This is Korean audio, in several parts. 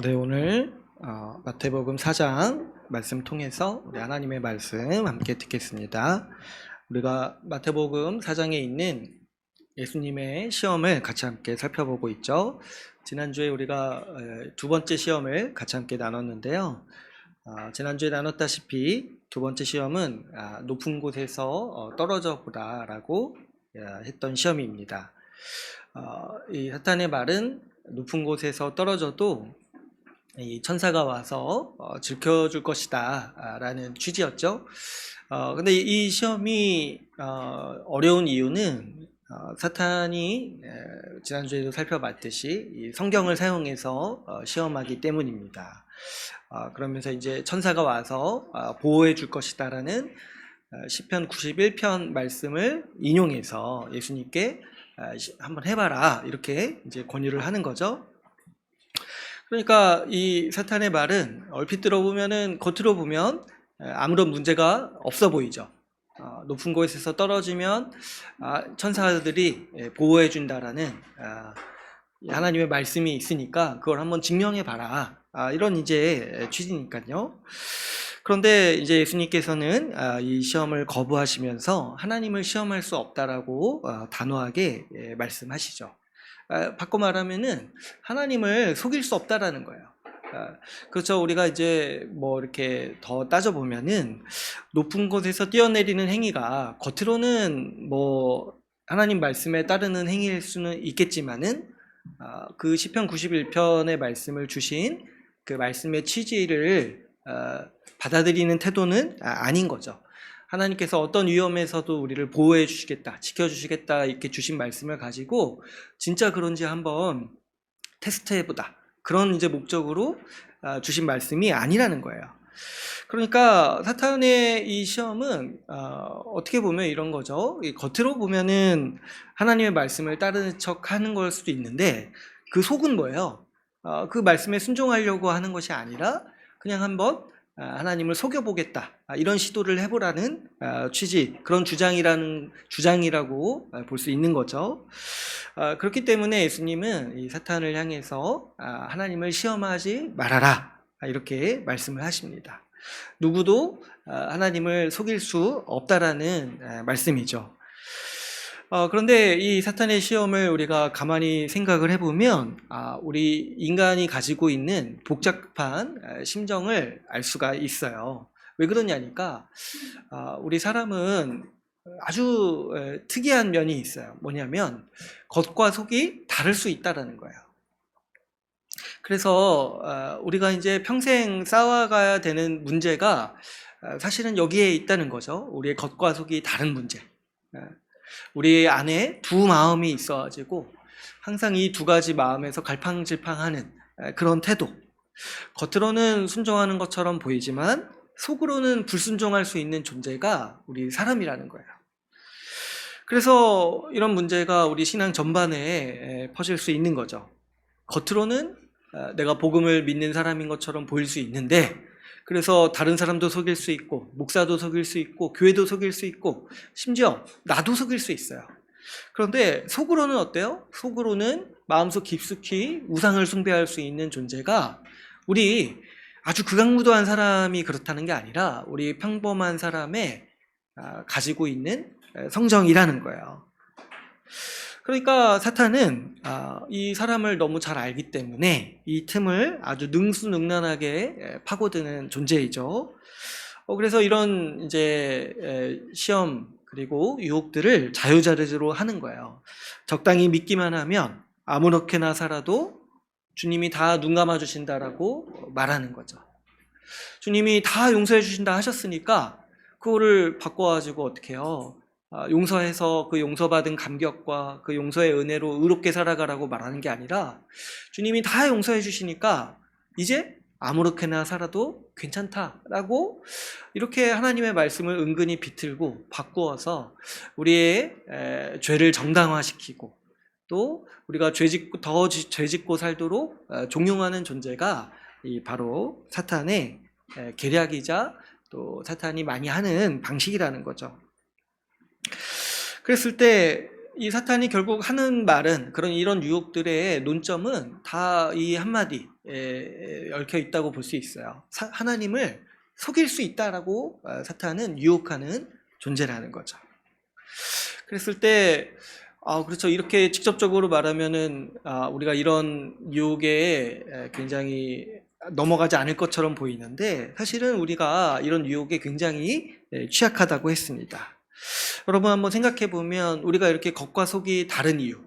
네, 오늘 마태복음 4장 말씀 통해서 우리 하나님의 말씀 함께 듣겠습니다. 우리가 마태복음 4장에 있는 예수님의 시험을 같이 함께 살펴보고 있죠. 지난주에 우리가 두 번째 시험을 같이 함께 나눴는데요. 지난주에 나눴다시피 두 번째 시험은 높은 곳에서 떨어져 보라라고 했던 시험입니다. 이 사탄의 말은 높은 곳에서 떨어져도 이 천사가 와서 지켜줄 것이다 라는 취지였죠. 근데 이 시험이 어려운 이유는 사탄이 지난주에도 살펴봤듯이 이 성경을 사용해서 시험하기 때문입니다. 그러면서 이제 천사가 와서 보호해 줄 것이다 라는 시편 91편 말씀을 인용해서 예수님께 한번 해봐라 이렇게 이제 권유를 하는 거죠. 그러니까 이 사탄의 말은 얼핏 들어보면은 겉으로 보면 아무런 문제가 없어 보이죠. 높은 곳에서 떨어지면 천사들이 보호해 준다라는 하나님의 말씀이 있으니까 그걸 한번 증명해 봐라. 이런 이제 취지니까요. 그런데 이제 예수님께서는 이 시험을 거부하시면서 하나님을 시험할 수 없다라고 단호하게 말씀하시죠. 바꿔 말하면은 하나님을 속일 수 없다라는 거예요. 그렇죠. 우리가 이제 뭐 이렇게 더 따져보면은 높은 곳에서 뛰어내리는 행위가 겉으로는 뭐 하나님 말씀에 따르는 행위일 수는 있겠지만은 그 시편 91편의 말씀을 주신 그 말씀의 취지를 받아들이는 태도는 아닌 거죠. 하나님께서 어떤 위험에서도 우리를 보호해 주시겠다, 지켜주시겠다 이렇게 주신 말씀을 가지고 진짜 그런지 한번 테스트해보다 그런 이제 목적으로 주신 말씀이 아니라는 거예요. 그러니까 사탄의 이 시험은 어떻게 보면 이런 거죠. 겉으로 보면은 하나님의 말씀을 따르는 척 하는 걸 수도 있는데 그 속은 뭐예요? 그 말씀에 순종하려고 하는 것이 아니라 그냥 한번 하나님을 속여보겠다 이런 시도를 해보라는 취지, 그런 주장이라고 볼 수 있는 거죠. 그렇기 때문에 예수님은 이 사탄을 향해서 하나님을 시험하지 말아라 이렇게 말씀을 하십니다. 누구도 하나님을 속일 수 없다라는 말씀이죠. 그런데 이 사탄의 시험을 우리가 가만히 생각을 해보면 우리 인간이 가지고 있는 복잡한 심정을 알 수가 있어요. 왜 그러냐니까 우리 사람은 아주 특이한 면이 있어요. 뭐냐면 겉과 속이 다를 수 있다라는 거예요. 그래서 우리가 이제 평생 싸워가야 되는 문제가 사실은 여기에 있다는 거죠. 우리의 겉과 속이 다른 문제. 우리 안에 두 마음이 있어가지고 항상 이 두 가지 마음에서 갈팡질팡하는 그런 태도. 겉으로는 순종하는 것처럼 보이지만 속으로는 불순종할 수 있는 존재가 우리 사람이라는 거예요. 그래서 이런 문제가 우리 신앙 전반에 퍼질 수 있는 거죠. 겉으로는 내가 복음을 믿는 사람인 것처럼 보일 수 있는데 그래서 다른 사람도 속일 수 있고 목사도 속일 수 있고 교회도 속일 수 있고 심지어 나도 속일 수 있어요. 그런데 속으로는 어때요? 속으로는 마음속 깊숙이 우상을 숭배할 수 있는 존재가 우리 아주 극악무도한 사람이 그렇다는 게 아니라 우리 평범한 사람의 가지고 있는 성정이라는 거예요. 그러니까 사탄은 이 사람을 너무 잘 알기 때문에 이 틈을 아주 능수능란하게 파고드는 존재이죠. 그래서 이런 이제 시험 그리고 유혹들을 자유자재로 하는 거예요. 적당히 믿기만 하면 아무렇게나 살아도 주님이 다 눈 감아 주신다라고 말하는 거죠. 주님이 다 용서해 주신다 하셨으니까 그거를 바꿔가지고 어떻게 해요? 용서해서 그 용서받은 감격과 그 용서의 은혜로 의롭게 살아가라고 말하는 게 아니라 주님이 다 용서해 주시니까 이제 아무렇게나 살아도 괜찮다라고 이렇게 하나님의 말씀을 은근히 비틀고 바꾸어서 우리의 죄를 정당화시키고 또 우리가 더 죄짓고 살도록 종용하는 존재가 바로 사탄의 계략이자 또 사탄이 많이 하는 방식이라는 거죠. 그랬을 때 이 사탄이 결국 하는 말은 이런 유혹들의 논점은 다 이 한마디에 얽혀 있다고 볼 수 있어요. 하나님을 속일 수 있다라고 사탄은 유혹하는 존재라는 거죠. 그랬을 때 그렇죠. 이렇게 직접적으로 말하면은 우리가 이런 유혹에 굉장히 넘어가지 않을 것처럼 보이는데 사실은 우리가 이런 유혹에 굉장히 취약하다고 했습니다. 여러분 한번 생각해 보면 우리가 이렇게 겉과 속이 다른 이유,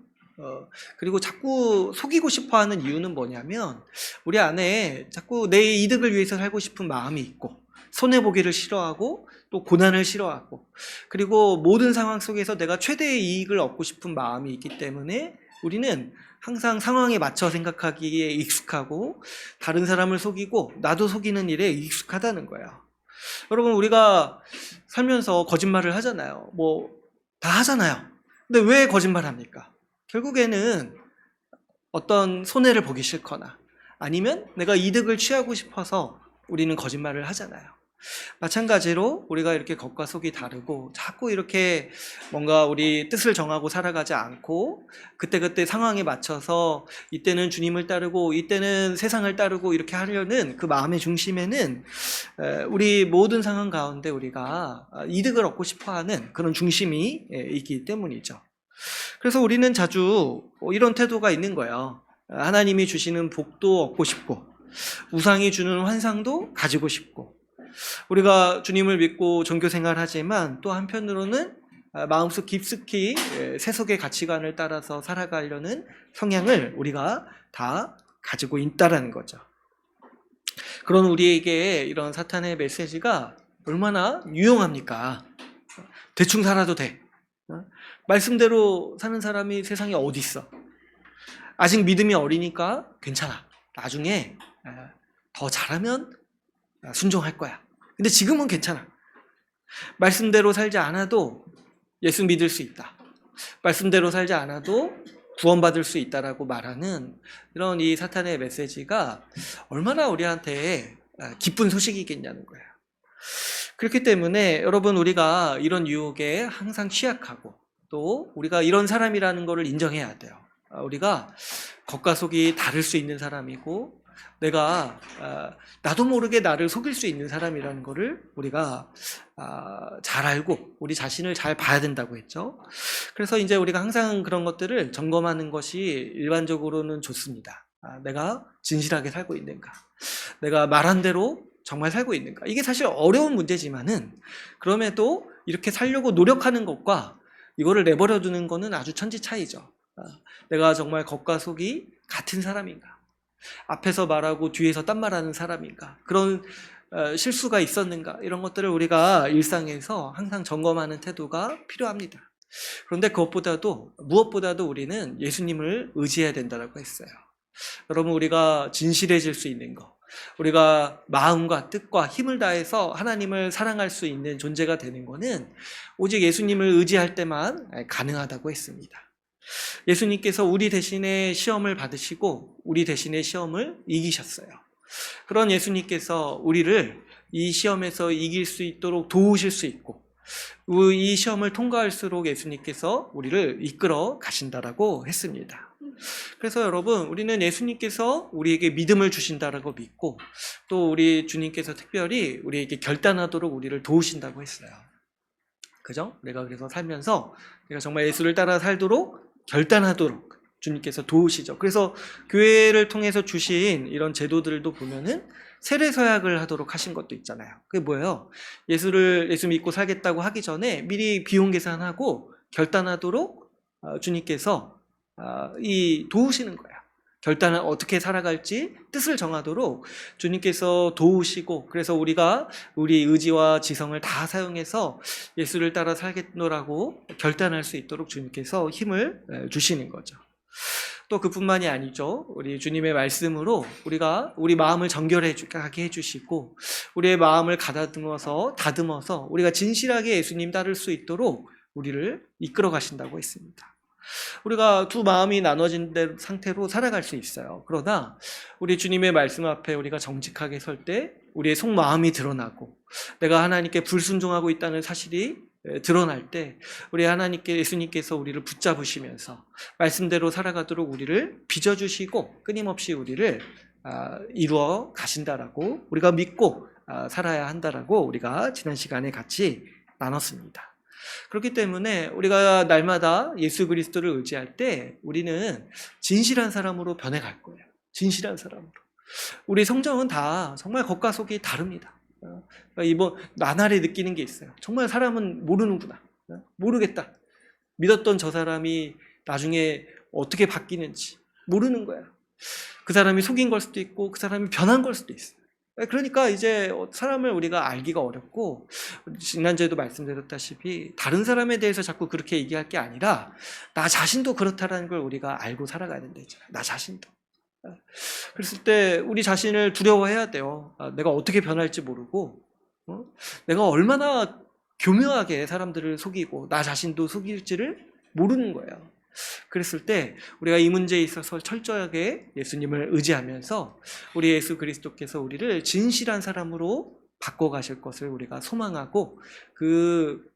그리고 자꾸 속이고 싶어 하는 이유는 뭐냐면 우리 안에 자꾸 내 이득을 위해서 살고 싶은 마음이 있고 손해보기를 싫어하고 또 고난을 싫어하고 그리고 모든 상황 속에서 내가 최대의 이익을 얻고 싶은 마음이 있기 때문에 우리는 항상 상황에 맞춰 생각하기에 익숙하고 다른 사람을 속이고 나도 속이는 일에 익숙하다는 거예요. 여러분 우리가 살면서 거짓말을 하잖아요. 다 하잖아요. 근데 왜 거짓말합니까? 결국에는 어떤 손해를 보기 싫거나 아니면 내가 이득을 취하고 싶어서 우리는 거짓말을 하잖아요. 마찬가지로 우리가 이렇게 겉과 속이 다르고 자꾸 이렇게 뭔가 우리 뜻을 정하고 살아가지 않고 그때그때 상황에 맞춰서 이때는 주님을 따르고 이때는 세상을 따르고 이렇게 하려는 그 마음의 중심에는 우리 모든 상황 가운데 우리가 이득을 얻고 싶어하는 그런 중심이 있기 때문이죠. 그래서 우리는 자주 이런 태도가 있는 거예요. 하나님이 주시는 복도 얻고 싶고 우상이 주는 환상도 가지고 싶고 우리가 주님을 믿고 종교생활을 하지만 또 한편으로는 마음속 깊숙이 세속의 가치관을 따라서 살아가려는 성향을 우리가 다 가지고 있다라는 거죠. 그런 우리에게 이런 사탄의 메시지가 얼마나 유용합니까? 대충 살아도 돼. 말씀대로 사는 사람이 세상에 어디 있어? 아직 믿음이 어리니까 괜찮아. 나중에 더 잘하면 순종할 거야. 근데 지금은 괜찮아. 말씀대로 살지 않아도 예수 믿을 수 있다. 말씀대로 살지 않아도 구원받을 수 있다라고 말하는 이런 이 사탄의 메시지가 얼마나 우리한테 기쁜 소식이겠냐는 거예요. 그렇기 때문에 여러분 우리가 이런 유혹에 항상 취약하고 또 우리가 이런 사람이라는 것을 인정해야 돼요. 우리가 겉과 속이 다를 수 있는 사람이고 내가 나도 모르게 나를 속일 수 있는 사람이라는 것을 우리가 잘 알고 우리 자신을 잘 봐야 된다고 했죠. 그래서 이제 우리가 항상 그런 것들을 점검하는 것이 일반적으로는 좋습니다. 내가 진실하게 살고 있는가? 내가 말한 대로 정말 살고 있는가? 이게 사실 어려운 문제지만은 그럼에도 이렇게 살려고 노력하는 것과 이거를 내버려 두는 거는 아주 천지 차이죠. 내가 정말 겉과 속이 같은 사람인가? 앞에서 말하고 뒤에서 딴 말하는 사람인가? 그런 실수가 있었는가? 이런 것들을 우리가 일상에서 항상 점검하는 태도가 필요합니다. 그런데 그것보다도 무엇보다도 우리는 예수님을 의지해야 된다고 했어요. 여러분 우리가 진실해질 수 있는 것, 우리가 마음과 뜻과 힘을 다해서 하나님을 사랑할 수 있는 존재가 되는 것은 오직 예수님을 의지할 때만 가능하다고 했습니다. 예수님께서 우리 대신에 시험을 받으시고 우리 대신에 시험을 이기셨어요. 그런 예수님께서 우리를 이 시험에서 이길 수 있도록 도우실 수 있고 이 시험을 통과할수록 예수님께서 우리를 이끌어 가신다라고 했습니다. 그래서 여러분 우리는 예수님께서 우리에게 믿음을 주신다라고 믿고 또 우리 주님께서 특별히 우리에게 결단하도록 우리를 도우신다고 했어요. 그죠? 내가 그래서 살면서 내가 정말 예수를 따라 살도록 결단하도록 주님께서 도우시죠. 그래서 교회를 통해서 주신 이런 제도들도 보면은 세례 서약을 하도록 하신 것도 있잖아요. 그게 뭐예요? 예수 믿고 살겠다고 하기 전에 미리 비용 계산하고 결단하도록 주님께서 도우시는 거예요. 결단을 어떻게 살아갈지 뜻을 정하도록 주님께서 도우시고 그래서 우리가 우리 의지와 지성을 다 사용해서 예수를 따라 살겠노라고 결단할 수 있도록 주님께서 힘을 주시는 거죠. 또 그뿐만이 아니죠. 우리 주님의 말씀으로 우리가 우리 마음을 정결하게 해주시고 우리의 마음을 다듬어서 우리가 진실하게 예수님 따를 수 있도록 우리를 이끌어 가신다고 했습니다. 우리가 두 마음이 나눠진 상태로 살아갈 수 있어요. 그러나 우리 주님의 말씀 앞에 우리가 정직하게 설 때 우리의 속마음이 드러나고 내가 하나님께 불순종하고 있다는 사실이 드러날 때 우리 하나님께 예수님께서 우리를 붙잡으시면서 말씀대로 살아가도록 우리를 빚어주시고 끊임없이 우리를 이루어 가신다라고 우리가 믿고 살아야 한다라고 우리가 지난 시간에 같이 나눴습니다. 그렇기 때문에 우리가 날마다 예수 그리스도를 의지할 때 우리는 진실한 사람으로 변해갈 거예요. 진실한 사람으로. 우리 성정은 다 정말 겉과 속이 다릅니다. 이번 나날에 느끼는 게 있어요. 정말 사람은 모르는구나. 모르겠다. 믿었던 저 사람이 나중에 어떻게 바뀌는지 모르는 거야. 그 사람이 속인 걸 수도 있고 그 사람이 변한 걸 수도 있어요. 그러니까 이제 사람을 우리가 알기가 어렵고, 지난주에도 말씀드렸다시피 다른 사람에 대해서 자꾸 그렇게 얘기할 게 아니라 나 자신도 그렇다라는 걸 우리가 알고 살아가야 된다 했잖아요. 나 자신도. 그랬을 때 우리 자신을 두려워해야 돼요. 내가 어떻게 변할지 모르고, 내가 얼마나 교묘하게 사람들을 속이고 나 자신도 속일지를 모르는 거예요. 그랬을 때 우리가 이 문제에 있어서 철저하게 예수님을 의지하면서 우리 예수 그리스도께서 우리를 진실한 사람으로 바꿔가실 것을 우리가 소망하고 그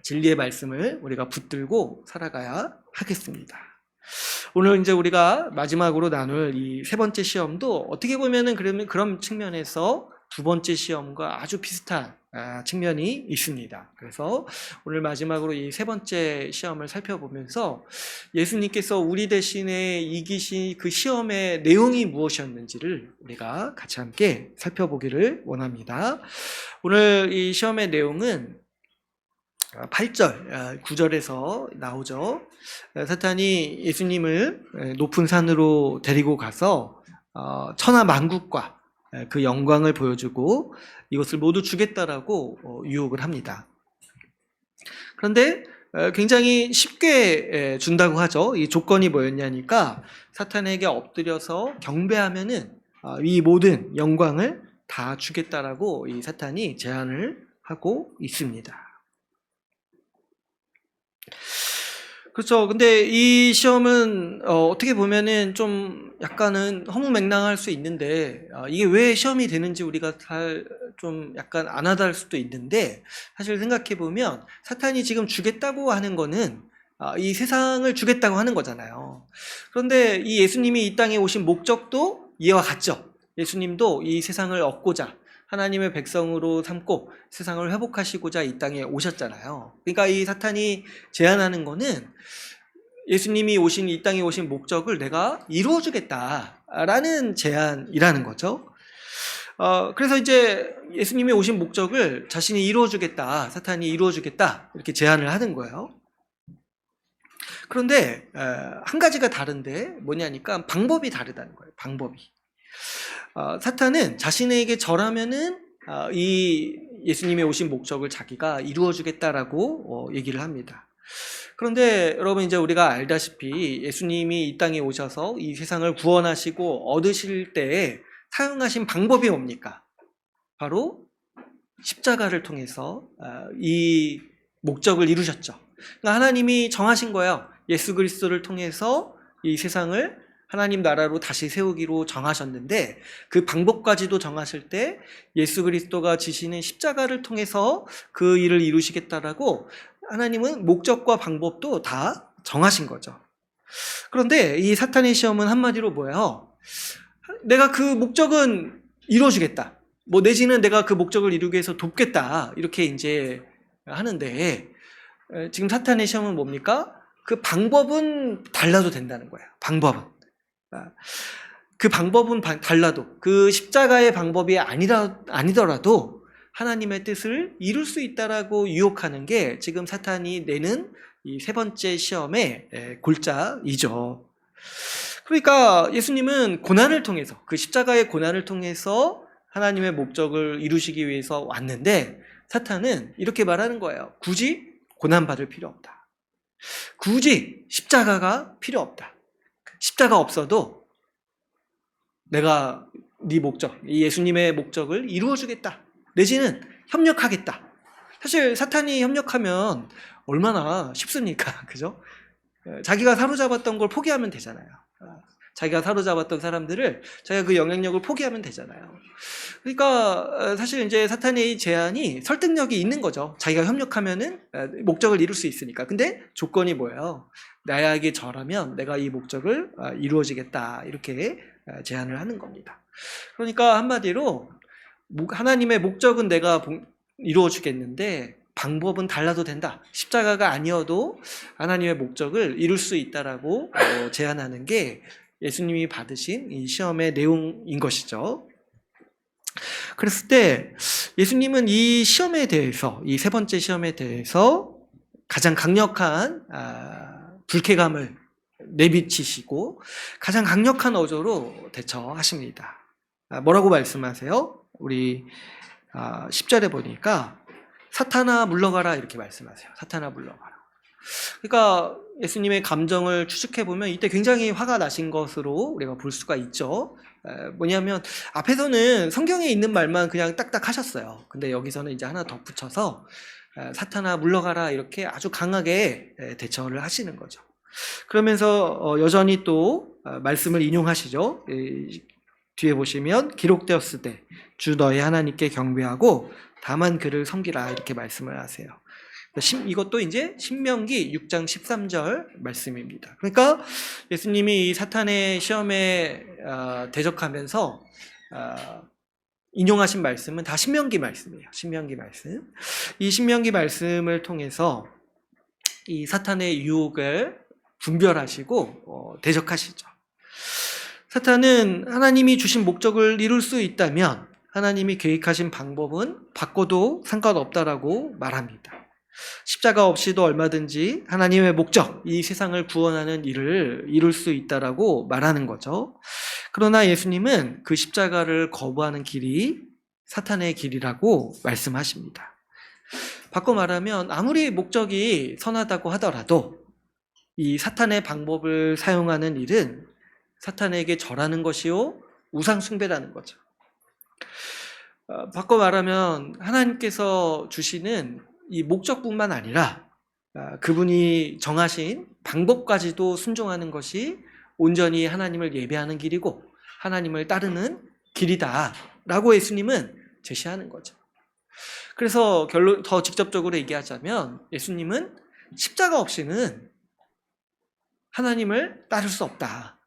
진리의 말씀을 우리가 붙들고 살아가야 하겠습니다. 오늘 이제 우리가 마지막으로 나눌 이 세 번째 시험도 어떻게 보면은 그런 측면에서 두 번째 시험과 아주 비슷한 측면이 있습니다. 그래서 오늘 마지막으로 이 세 번째 시험을 살펴보면서 예수님께서 우리 대신에 이기신 그 시험의 내용이 무엇이었는지를 우리가 같이 함께 살펴보기를 원합니다. 오늘 이 시험의 내용은 8절, 9절에서 나오죠. 사탄이 예수님을 높은 산으로 데리고 가서 천하 만국과 그 영광을 보여주고 이것을 모두 주겠다라고 유혹을 합니다. 그런데 굉장히 쉽게 준다고 하죠. 이 조건이 뭐였냐니까 사탄에게 엎드려서 경배하면은 이 모든 영광을 다 주겠다라고 이 사탄이 제안을 하고 있습니다. 그렇죠. 근데 이 시험은 어떻게 보면은 좀 약간은 허무맹랑할 수 있는데 이게 왜 시험이 되는지 우리가 잘 좀 약간 안 와닿을 수도 있는데, 사실 생각해 보면 사탄이 지금 주겠다고 하는 거는 이 세상을 주겠다고 하는 거잖아요. 그런데 이 예수님이 이 땅에 오신 목적도 이와 같죠. 예수님도 이 세상을 얻고자 하나님의 백성으로 삼고 세상을 회복하시고자 이 땅에 오셨잖아요. 그러니까 이 사탄이 제안하는 거는 예수님이 이 땅에 오신 목적을 내가 이루어주겠다라는 제안이라는 거죠. 그래서 이제 예수님이 오신 목적을 자신이 이루어주겠다, 사탄이 이루어주겠다 이렇게 제안을 하는 거예요. 그런데 한 가지가 다른데 뭐냐니까 방법이 다르다는 거예요. 방법이. 사탄은 자신에게 절하면은 이 예수님이 오신 목적을 자기가 이루어주겠다라고 얘기를 합니다. 그런데 여러분 이제 우리가 알다시피 예수님이 이 땅에 오셔서 이 세상을 구원하시고 얻으실 때에 사용하신 방법이 뭡니까? 바로 십자가를 통해서 이 목적을 이루셨죠. 그러니까 하나님이 정하신 거예요. 예수 그리스도를 통해서 이 세상을 하나님 나라로 다시 세우기로 정하셨는데 그 방법까지도 정하실 때 예수 그리스도가 지시는 십자가를 통해서 그 일을 이루시겠다라고 하나님은 목적과 방법도 다 정하신 거죠. 그런데 이 사탄의 시험은 한마디로 뭐예요? 내가 그 목적은 이루어주겠다. 뭐 내지는 내가 그 목적을 이루기 위해서 돕겠다. 이렇게 이제 하는데 지금 사탄의 시험은 뭡니까? 그 방법은 달라도 된다는 거예요. 방법은. 그 방법은 달라도 그 십자가의 방법이 아니더라도 하나님의 뜻을 이룰 수 있다라고 유혹하는 게 지금 사탄이 내는 이 세 번째 시험의 골자이죠. 그러니까 예수님은 고난을 통해서, 그 십자가의 고난을 통해서 하나님의 목적을 이루시기 위해서 왔는데 사탄은 이렇게 말하는 거예요. 굳이 고난받을 필요 없다. 굳이 십자가가 필요 없다. 십자가 없어도 내가 네 목적, 이 예수님의 목적을 이루어주겠다. 내지는 협력하겠다. 사실 사탄이 협력하면 얼마나 쉽습니까? 그죠? 자기가 사로잡았던 걸 포기하면 되잖아요. 자기가 사로잡았던 사람들을 자기가 그 영향력을 포기하면 되잖아요. 그러니까 사실 이제 사탄의 제안이 설득력이 있는 거죠. 자기가 협력하면은 목적을 이룰 수 있으니까. 근데 조건이 뭐예요? 나에게 절하면 내가 이 목적을 이루어지겠다, 이렇게 제안을 하는 겁니다. 그러니까 한마디로 하나님의 목적은 내가 이루어주겠는데 방법은 달라도 된다. 십자가가 아니어도 하나님의 목적을 이룰 수 있다라고 제안하는 게 예수님이 받으신 이 시험의 내용인 것이죠. 그랬을 때 예수님은 이 시험에 대해서, 이 세 번째 시험에 대해서 가장 강력한 불쾌감을 내비치시고 가장 강력한 어조로 대처하십니다. 뭐라고 말씀하세요? 우리 10절에 보니까 사탄아 물러가라, 이렇게 말씀하세요. 사탄아 물러가라. 그러니까 예수님의 감정을 추측해보면 이때 굉장히 화가 나신 것으로 우리가 볼 수가 있죠. 뭐냐면 앞에서는 성경에 있는 말만 그냥 딱딱 하셨어요. 근데 여기서는 이제 하나 덧붙여서 사탄아 물러가라, 이렇게 아주 강하게 대처를 하시는 거죠. 그러면서 여전히 또 말씀을 인용하시죠. 뒤에 보시면 기록되었으되 주 너희 하나님께 경배하고 다만 그를 섬기라, 이렇게 말씀을 하세요. 이것도 이제 신명기 6장 13절 말씀입니다. 그러니까 예수님이 이 사탄의 시험에 대적하면서 인용하신 말씀은 다 신명기 말씀이에요. 신명기 말씀. 이 신명기 말씀을 통해서 이 사탄의 유혹을 분별하시고 대적하시죠. 사탄은 하나님이 주신 목적을 이룰 수 있다면 하나님이 계획하신 방법은 바꿔도 상관없다라고 말합니다. 십자가 없이도 얼마든지 하나님의 목적, 이 세상을 구원하는 일을 이룰 수 있다라고 말하는 거죠. 그러나 예수님은 그 십자가를 거부하는 길이 사탄의 길이라고 말씀하십니다. 바꿔 말하면 아무리 목적이 선하다고 하더라도 이 사탄의 방법을 사용하는 일은 사탄에게 절하는 것이요 우상 숭배라는 거죠. 바꿔 말하면 하나님께서 주시는 이 목적뿐만 아니라 그분이 정하신 방법까지도 순종하는 것이 온전히 하나님을 예배하는 길이고 하나님을 따르는 길이다라고 예수님은 제시하는 거죠. 그래서 더 직접적으로 얘기하자면 예수님은 십자가 없이는 하나님을 따를 수 없다.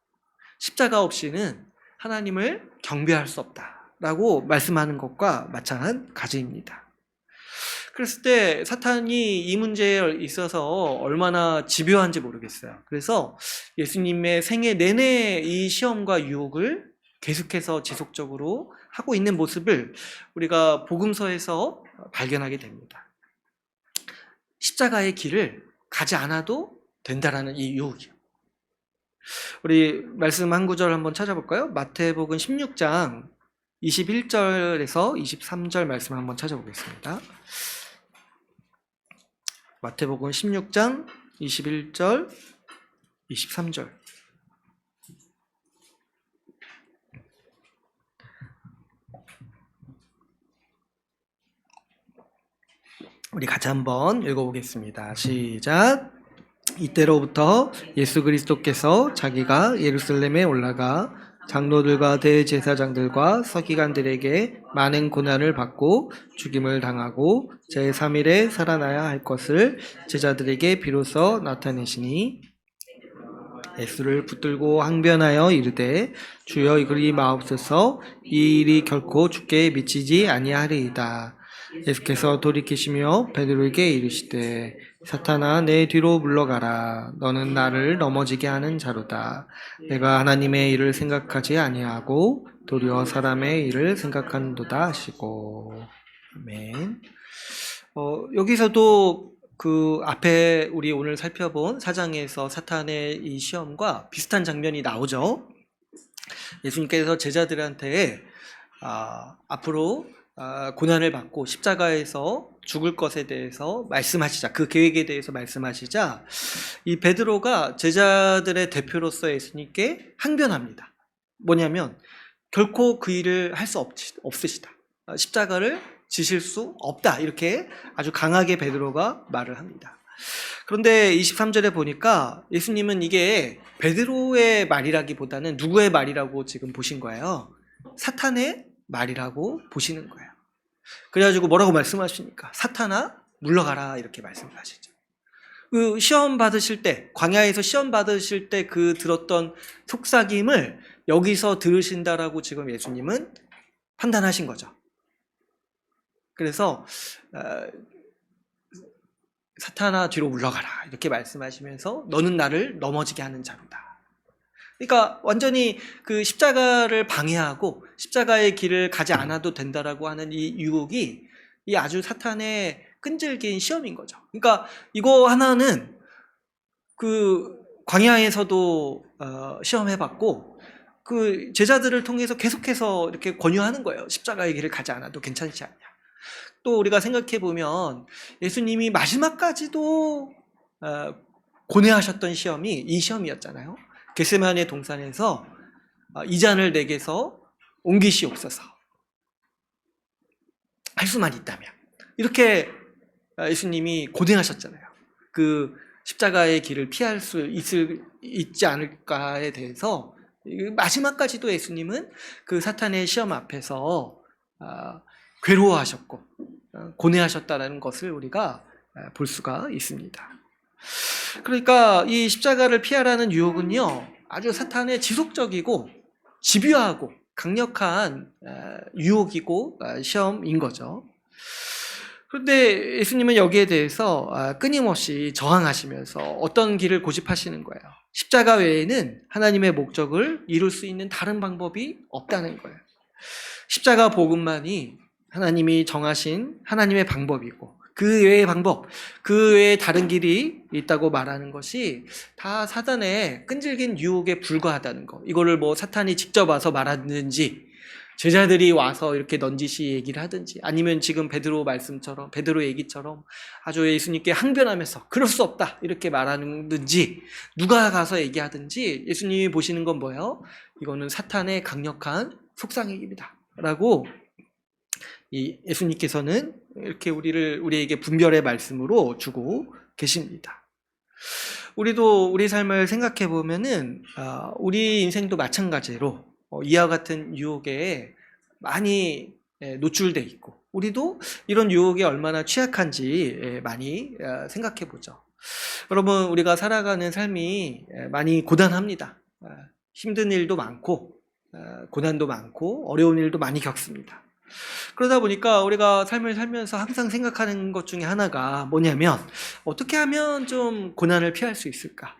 십자가 없이는 하나님을 경배할 수 없다라고 말씀하는 것과 마찬가지입니다. 그랬을 때 사탄이 이 문제에 있어서 얼마나 집요한지 모르겠어요. 그래서 예수님의 생애 내내 이 시험과 유혹을 계속해서 지속적으로 하고 있는 모습을 우리가 복음서에서 발견하게 됩니다. 십자가의 길을 가지 않아도 된다라는 이 유혹이요. 우리 말씀 한 구절 한번 찾아볼까요? 마태복음 16장 21절에서 23절 말씀 한번 찾아보겠습니다. 마태복음 16장 21절, 23절. 우리 같이 한번 읽어보겠습니다. 시작. 이때로부터 예수 그리스도께서 자기가 예루살렘에 올라가 장로들과 대제사장들과 서기관들에게 많은 고난을 받고 죽임을 당하고 제3일에 살아나야 할 것을 제자들에게 비로소 나타내시니 예수를 붙들고 항변하여 이르되 주여 그리 마옵소서, 이 일이 결코 주께 미치지 아니하리이다. 예수께서 돌이키시며 베드로에게 이르시되 사탄아 내 뒤로 물러가라. 너는 나를 넘어지게 하는 자로다. 내가 하나님의 일을 생각하지 아니하고 도리어 사람의 일을 생각하는도다 하시고. 아멘. 여기서도 그 앞에 우리 오늘 살펴본 4장에서 사탄의 이 시험과 비슷한 장면이 나오죠. 예수님께서 제자들한테 앞으로 고난을 받고 십자가에서 죽을 것에 대해서 말씀하시자, 그 계획에 대해서 말씀하시자 이 베드로가 제자들의 대표로서 예수님께 항변합니다. 뭐냐면 결코 그 일을 할 수 없으시다. 십자가를 지실 수 없다. 이렇게 아주 강하게 베드로가 말을 합니다. 그런데 23절에 보니까 예수님은 이게 베드로의 말이라기보다는 누구의 말이라고 지금 보신 거예요? 사탄의 말이라고 보시는 거예요. 그래가지고 뭐라고 말씀하십니까? 사탄아 물러가라 이렇게 말씀하시죠. 그 시험 받으실 때, 광야에서 시험 받으실 때 그 들었던 속삭임을 여기서 들으신다라고 지금 예수님은 판단하신 거죠. 그래서 사탄아 뒤로 물러가라 이렇게 말씀하시면서 너는 나를 넘어지게 하는 자로다. 그러니까 완전히 그 십자가를 방해하고 십자가의 길을 가지 않아도 된다라고 하는 이 유혹이 이 아주 사탄의 끈질긴 시험인 거죠. 그러니까 이거 하나는 그 광야에서도 시험해봤고 그 제자들을 통해서 계속해서 이렇게 권유하는 거예요. 십자가의 길을 가지 않아도 괜찮지 않냐. 또 우리가 생각해 보면 예수님이 마지막까지도 고뇌하셨던 시험이 이 시험이었잖아요. 겟세마네 동산에서 이 잔을 내게서 옮기시옵소서. 할 수만 있다면. 이렇게 예수님이 고뇌하셨잖아요. 그 십자가의 길을 피할 수 있지 않을까에 대해서 마지막까지도 예수님은 그 사탄의 시험 앞에서 괴로워하셨고 고뇌하셨다는 것을 우리가 볼 수가 있습니다. 그러니까 이 십자가를 피하라는 유혹은요, 아주 사탄의 지속적이고 집요하고 강력한 유혹이고 시험인 거죠. 그런데 예수님은 여기에 대해서 끊임없이 저항하시면서 어떤 길을 고집하시는 거예요. 십자가 외에는 하나님의 목적을 이룰 수 있는 다른 방법이 없다는 거예요. 십자가 복음만이 하나님이 정하신 하나님의 방법이고 그 외의 방법, 그 외에 다른 길이 있다고 말하는 것이 다 사단의 끈질긴 유혹에 불과하다는 거. 이거를 뭐 사탄이 직접 와서 말하든지 제자들이 와서 이렇게 넌지시 얘기를 하든지 아니면 지금 베드로 말씀처럼 베드로 얘기처럼 아주 예수님께 항변하면서 그럴 수 없다 이렇게 말하는지 누가 가서 얘기하든지 예수님이 보시는 건 뭐예요? 이거는 사탄의 강력한 속삭임이다 라고 이 예수님께서는 이렇게 우리에게 분별의 말씀으로 주고 계십니다. 우리도 우리 삶을 생각해 보면은 우리 인생도 마찬가지로 이와 같은 유혹에 많이 노출돼 있고 우리도 이런 유혹에 얼마나 취약한지 많이 생각해 보죠. 여러분 우리가 살아가는 삶이 많이 고단합니다. 힘든 일도 많고 고난도 많고 어려운 일도 많이 겪습니다. 그러다 보니까 우리가 삶을 살면서 항상 생각하는 것 중에 하나가 뭐냐면 어떻게 하면 좀 고난을 피할 수 있을까?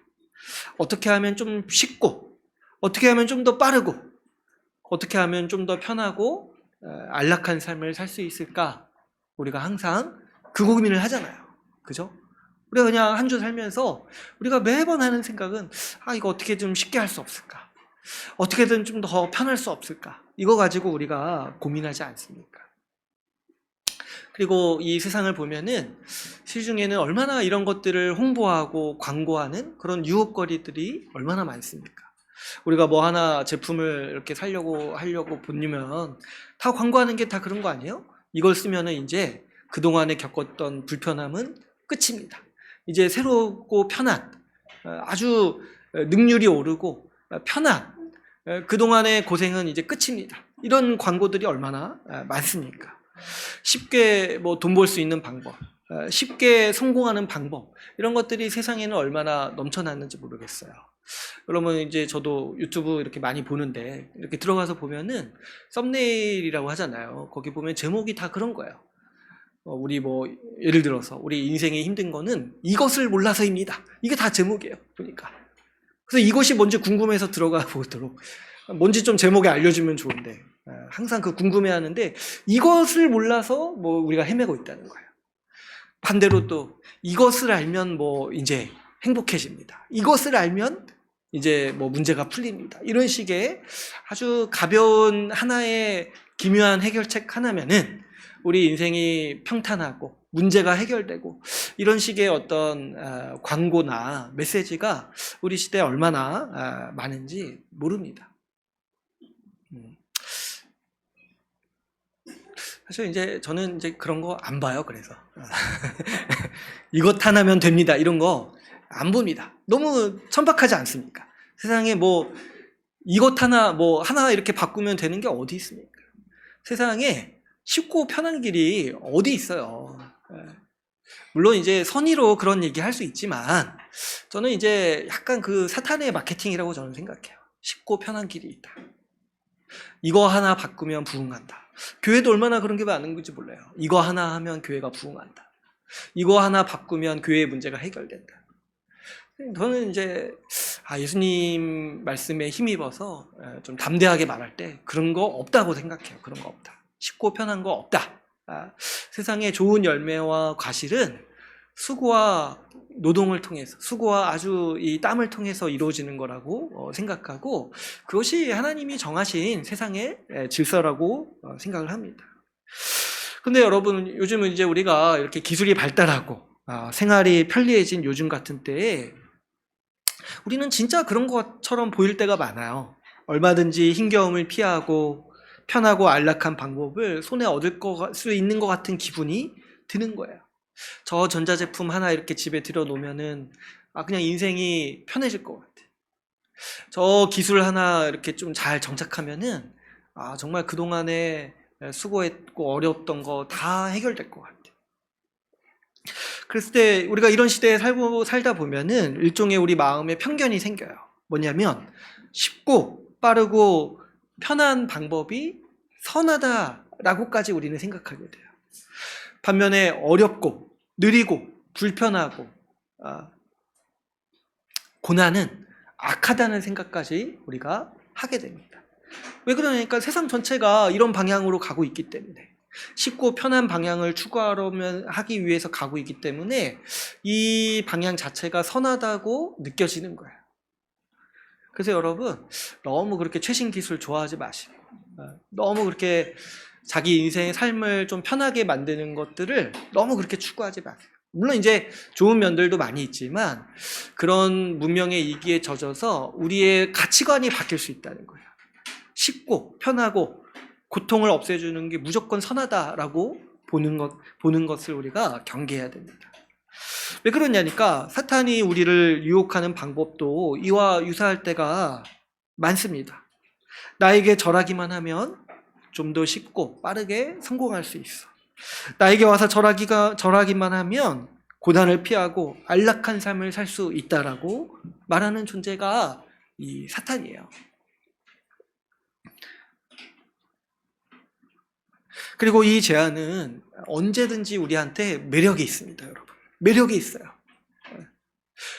어떻게 하면 좀 쉽고 어떻게 하면 좀 더 빠르고 어떻게 하면 좀 더 편하고 안락한 삶을 살 수 있을까? 우리가 항상 그 고민을 하잖아요. 그죠? 우리가 그냥 한 주 살면서 우리가 매번 하는 생각은 이거 어떻게 좀 쉽게 할 수 없을까? 어떻게든 좀 더 편할 수 없을까? 이거 가지고 우리가 고민하지 않습니까? 그리고 이 세상을 보면은 시중에는 얼마나 이런 것들을 홍보하고 광고하는 그런 유혹거리들이 얼마나 많습니까? 우리가 뭐 하나 제품을 이렇게 하려고 보면 다 광고하는 게 다 그런 거 아니에요? 이걸 쓰면은 이제 그동안에 겪었던 불편함은 끝입니다. 이제 새롭고 편한 아주 능률이 오르고 편한 그동안의 고생은 이제 끝입니다. 이런 광고들이 얼마나 많습니까? 쉽게 뭐 돈 벌 수 있는 방법, 쉽게 성공하는 방법 이런 것들이 세상에는 얼마나 넘쳐났는지 모르겠어요. 여러분 이제 저도 유튜브 이렇게 많이 보는데 이렇게 들어가서 보면은 썸네일이라고 하잖아요. 거기 보면 제목이 다 그런 거예요. 우리 뭐 예를 들어서 우리 인생이 힘든 거는 이것을 몰라서입니다. 이게 다 제목이에요. 보니까. 그래서 이것이 뭔지 궁금해서 들어가 보도록 뭔지 좀 제목에 알려주면 좋은데 항상 그 궁금해하는데 이것을 몰라서 뭐 우리가 헤매고 있다는 거예요. 반대로 또 이것을 알면 뭐 이제 행복해집니다. 이것을 알면 이제 뭐 문제가 풀립니다. 이런 식의 아주 가벼운 하나의 기묘한 해결책 하나면은 우리 인생이 평탄하고 문제가 해결되고 이런 식의 어떤 광고나 메시지가 우리 시대에 얼마나 많은지 모릅니다. 사실 이제 저는 이제 그런 거 안 봐요. 그래서 이것 하나면 됩니다. 이런 거 안 봅니다. 너무 천박하지 않습니까? 세상에 뭐 이것 하나 뭐 하나 이렇게 바꾸면 되는 게 어디 있습니까? 세상에 쉽고 편한 길이 어디 있어요. 물론 이제 선의로 그런 얘기 할 수 있지만 저는 이제 약간 그 사탄의 마케팅이라고 저는 생각해요. 쉽고 편한 길이 있다. 이거 하나 바꾸면 부흥한다. 교회도 얼마나 그런 게 많은 건지 몰라요. 이거 하나 하면 교회가 부흥한다. 이거 하나 바꾸면 교회의 문제가 해결된다. 저는 이제 예수님 말씀에 힘입어서 좀 담대하게 말할 때 그런 거 없다고 생각해요. 그런 거 없다. 쉽고 편한 거 없다. 세상에 좋은 열매와 과실은 수고와 노동을 통해서, 수고와 아주 이 땀을 통해서 이루어지는 거라고 생각하고, 그것이 하나님이 정하신 세상의 질서라고 생각을 합니다. 근데 여러분, 요즘은 이제 우리가 이렇게 기술이 발달하고 생활이 편리해진 요즘 같은 때에 우리는 진짜 그런 것처럼 보일 때가 많아요. 얼마든지 힘겨움을 피하고 편하고 안락한 방법을 손에 얻을 수 있는 것 같은 기분이 드는 거예요. 저 전자제품 하나 이렇게 집에 들여놓으면은 그냥 인생이 편해질 것 같아. 저 기술 하나 이렇게 좀 잘 정착하면은 정말 그동안에 수고했고 어려웠던 거 다 해결될 것 같아. 그랬을 때 우리가 이런 시대에 살다 보면은 일종의 우리 마음에 편견이 생겨요. 뭐냐면 쉽고 빠르고 편한 방법이 선하다라고까지 우리는 생각하게 돼요. 반면에 어렵고 느리고 불편하고 고난은 악하다는 생각까지 우리가 하게 됩니다. 왜 그러냐니까 세상 전체가 이런 방향으로 가고 있기 때문에, 쉽고 편한 방향을 하기 위해서 가고 있기 때문에 이 방향 자체가 선하다고 느껴지는 거예요. 그래서 여러분, 너무 그렇게 최신 기술 좋아하지 마시고, 너무 그렇게 자기 인생의 삶을 좀 편하게 만드는 것들을 너무 그렇게 추구하지 마세요. 물론 이제 좋은 면들도 많이 있지만 그런 문명의 이기에 젖어서 우리의 가치관이 바뀔 수 있다는 거예요. 쉽고 편하고 고통을 없애주는 게 무조건 선하다라고 보는 것을 우리가 경계해야 됩니다. 왜 그러냐니까 사탄이 우리를 유혹하는 방법도 이와 유사할 때가 많습니다. 나에게 절하기만 하면 좀 더 쉽고 빠르게 성공할 수 있어. 나에게 와서 절하기만 하면 고난을 피하고 안락한 삶을 살 수 있다라고 말하는 존재가 이 사탄이에요. 그리고 이 제안은 언제든지 우리한테 매력이 있습니다, 여러분. 매력이 있어요.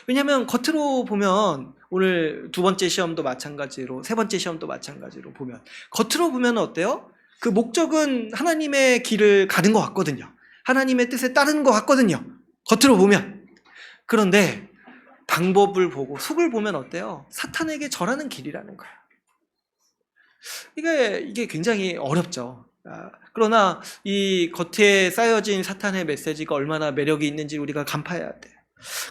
왜냐하면 겉으로 보면 오늘 두 번째 시험도 마찬가지로 세 번째 시험도 마찬가지로 보면 겉으로 보면 어때요? 그 목적은 하나님의 길을 가는 것 같거든요. 하나님의 뜻에 따르는 것 같거든요. 겉으로 보면. 그런데 방법을 보고 속을 보면 어때요? 사탄에게 절하는 길이라는 거예요. 이게 굉장히 어렵죠. 그러나 이 겉에 쌓여진 사탄의 메시지가 얼마나 매력이 있는지 우리가 간파해야 돼요.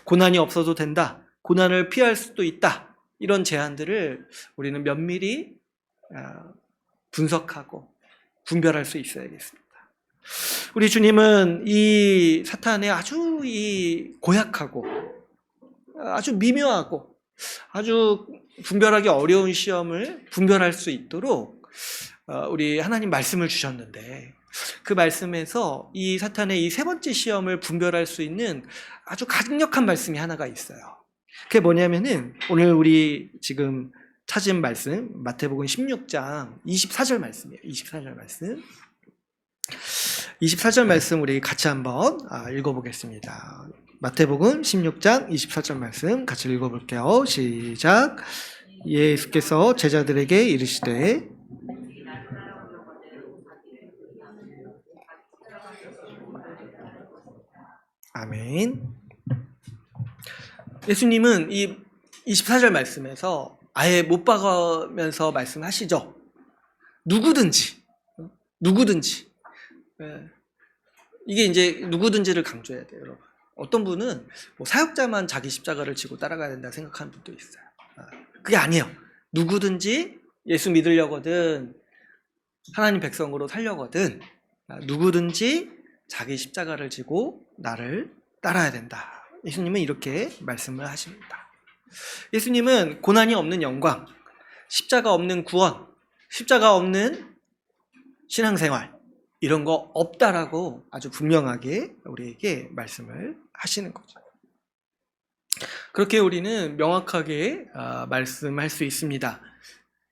고난이 없어도 된다. 고난을 피할 수도 있다. 이런 제안들을 우리는 면밀히 분석하고 분별할 수 있어야겠습니다. 우리 주님은 이 사탄의 아주 고약하고 아주 미묘하고 아주 분별하기 어려운 시험을 분별할 수 있도록 우리 하나님 말씀을 주셨는데, 그 말씀에서 이 사탄의 이 세 번째 시험을 분별할 수 있는 아주 강력한 말씀이 하나가 있어요. 그게 뭐냐면은 오늘 우리 지금 찾은 말씀 마태복음 16장 24절 말씀이에요. 24절 말씀. 24절 말씀 우리 같이 한번 읽어보겠습니다. 마태복음 16장 24절 말씀 같이 읽어볼게요. 시작. 예수께서 제자들에게 이르시되 아멘. 예수님은 이 24절 말씀에서 아예 못 박으면서 말씀하시죠. 누구든지. 이게 이제 누구든지를 강조해야 돼요, 여러분. 어떤 분은 사역자만 자기 십자가를 지고 따라가야 된다 생각하는 분도 있어요. 그게 아니에요. 누구든지 예수 믿으려거든, 하나님 백성으로 살려거든, 누구든지 자기 십자가를 지고 나를 따라야 된다. 예수님은 이렇게 말씀을 하십니다. 예수님은 고난이 없는 영광, 십자가 없는 구원, 십자가 없는 신앙생활, 이런 거 없다라고 아주 분명하게 우리에게 말씀을 하시는 거죠. 그렇게 우리는 명확하게 말씀할 수 있습니다.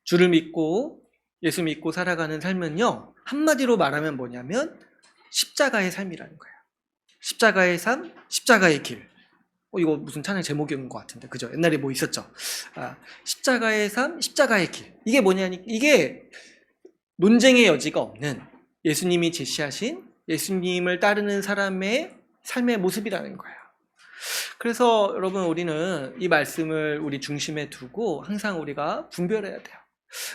주를 믿고 예수 믿고 살아가는 삶은요, 한마디로 말하면 뭐냐면 십자가의 삶이라는 거예요. 십자가의 삶, 십자가의 길. 이거 무슨 찬양 제목인 것 같은데, 그죠? 옛날에 뭐 있었죠? 십자가의 삶, 십자가의 길. 이게 뭐냐니, 이게 논쟁의 여지가 없는 예수님이 제시하신 예수님을 따르는 사람의 삶의 모습이라는 거예요. 그래서 여러분, 우리는 이 말씀을 우리 중심에 두고 항상 우리가 분별해야 돼요.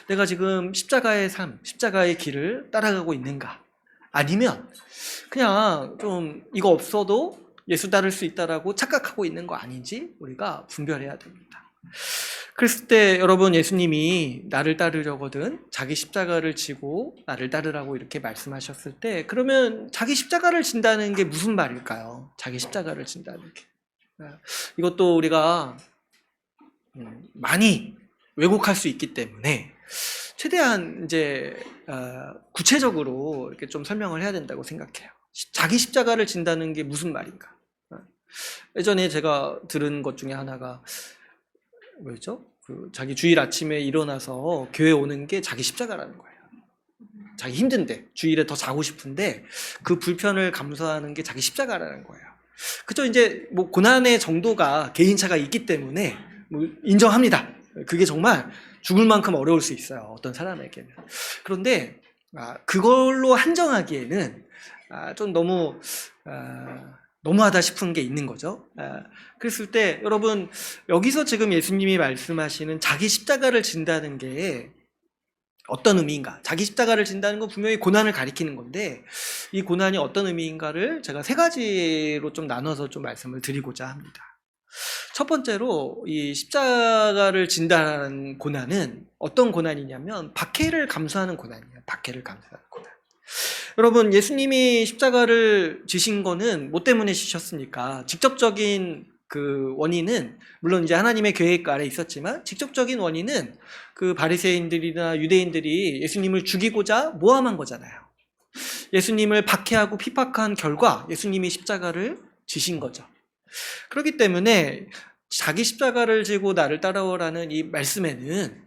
내가 지금 십자가의 삶, 십자가의 길을 따라가고 있는가? 아니면 그냥 좀 이거 없어도 예수 따를 수 있다라고 착각하고 있는 거 아닌지 우리가 분별해야 됩니다. 그랬을 때 여러분, 예수님이 나를 따르려거든 자기 십자가를 지고 나를 따르라고 이렇게 말씀하셨을 때, 그러면 자기 십자가를 진다는 게 무슨 말일까요? 자기 십자가를 진다는 게. 이것도 우리가 많이 왜곡할 수 있기 때문에 최대한 이제 구체적으로 이렇게 좀 설명을 해야 된다고 생각해요. 자기 십자가를 진다는 게 무슨 말인가? 예전에 제가 들은 것 중에 하나가 뭐였죠? 자기 주일 아침에 일어나서 교회 오는 게 자기 십자가라는 거예요. 자기 힘든데, 주일에 더 자고 싶은데 그 불편을 감수하는 게 자기 십자가라는 거예요. 그죠? 이제 뭐 고난의 정도가 개인차가 있기 때문에 뭐 인정합니다. 그게 정말 죽을 만큼 어려울 수 있어요, 어떤 사람에게는. 그런데 그걸로 한정하기에는 좀 너무하다 싶은 게 있는 거죠. 그랬을 때 여러분, 여기서 지금 예수님이 말씀하시는 자기 십자가를 진다는 게 어떤 의미인가? 자기 십자가를 진다는 건 분명히 고난을 가리키는 건데, 이 고난이 어떤 의미인가를 제가 세 가지로 좀 나눠서 좀 말씀을 드리고자 합니다. 첫 번째로, 이 십자가를 진다는 고난은 어떤 고난이냐면 박해를 감수하는 고난이에요. 박해를 감수하는 고난. 여러분, 예수님이 십자가를 지신 거는 뭐 때문에 지셨습니까? 직접적인 그 원인은 물론 이제 하나님의 계획 아래 있었지만, 직접적인 원인은 그 바리새인들이나 유대인들이 예수님을 죽이고자 모함한 거잖아요. 예수님을 박해하고 핍박한 결과 예수님이 십자가를 지신 거죠. 그렇기 때문에 자기 십자가를 지고 나를 따라오라는 이 말씀에는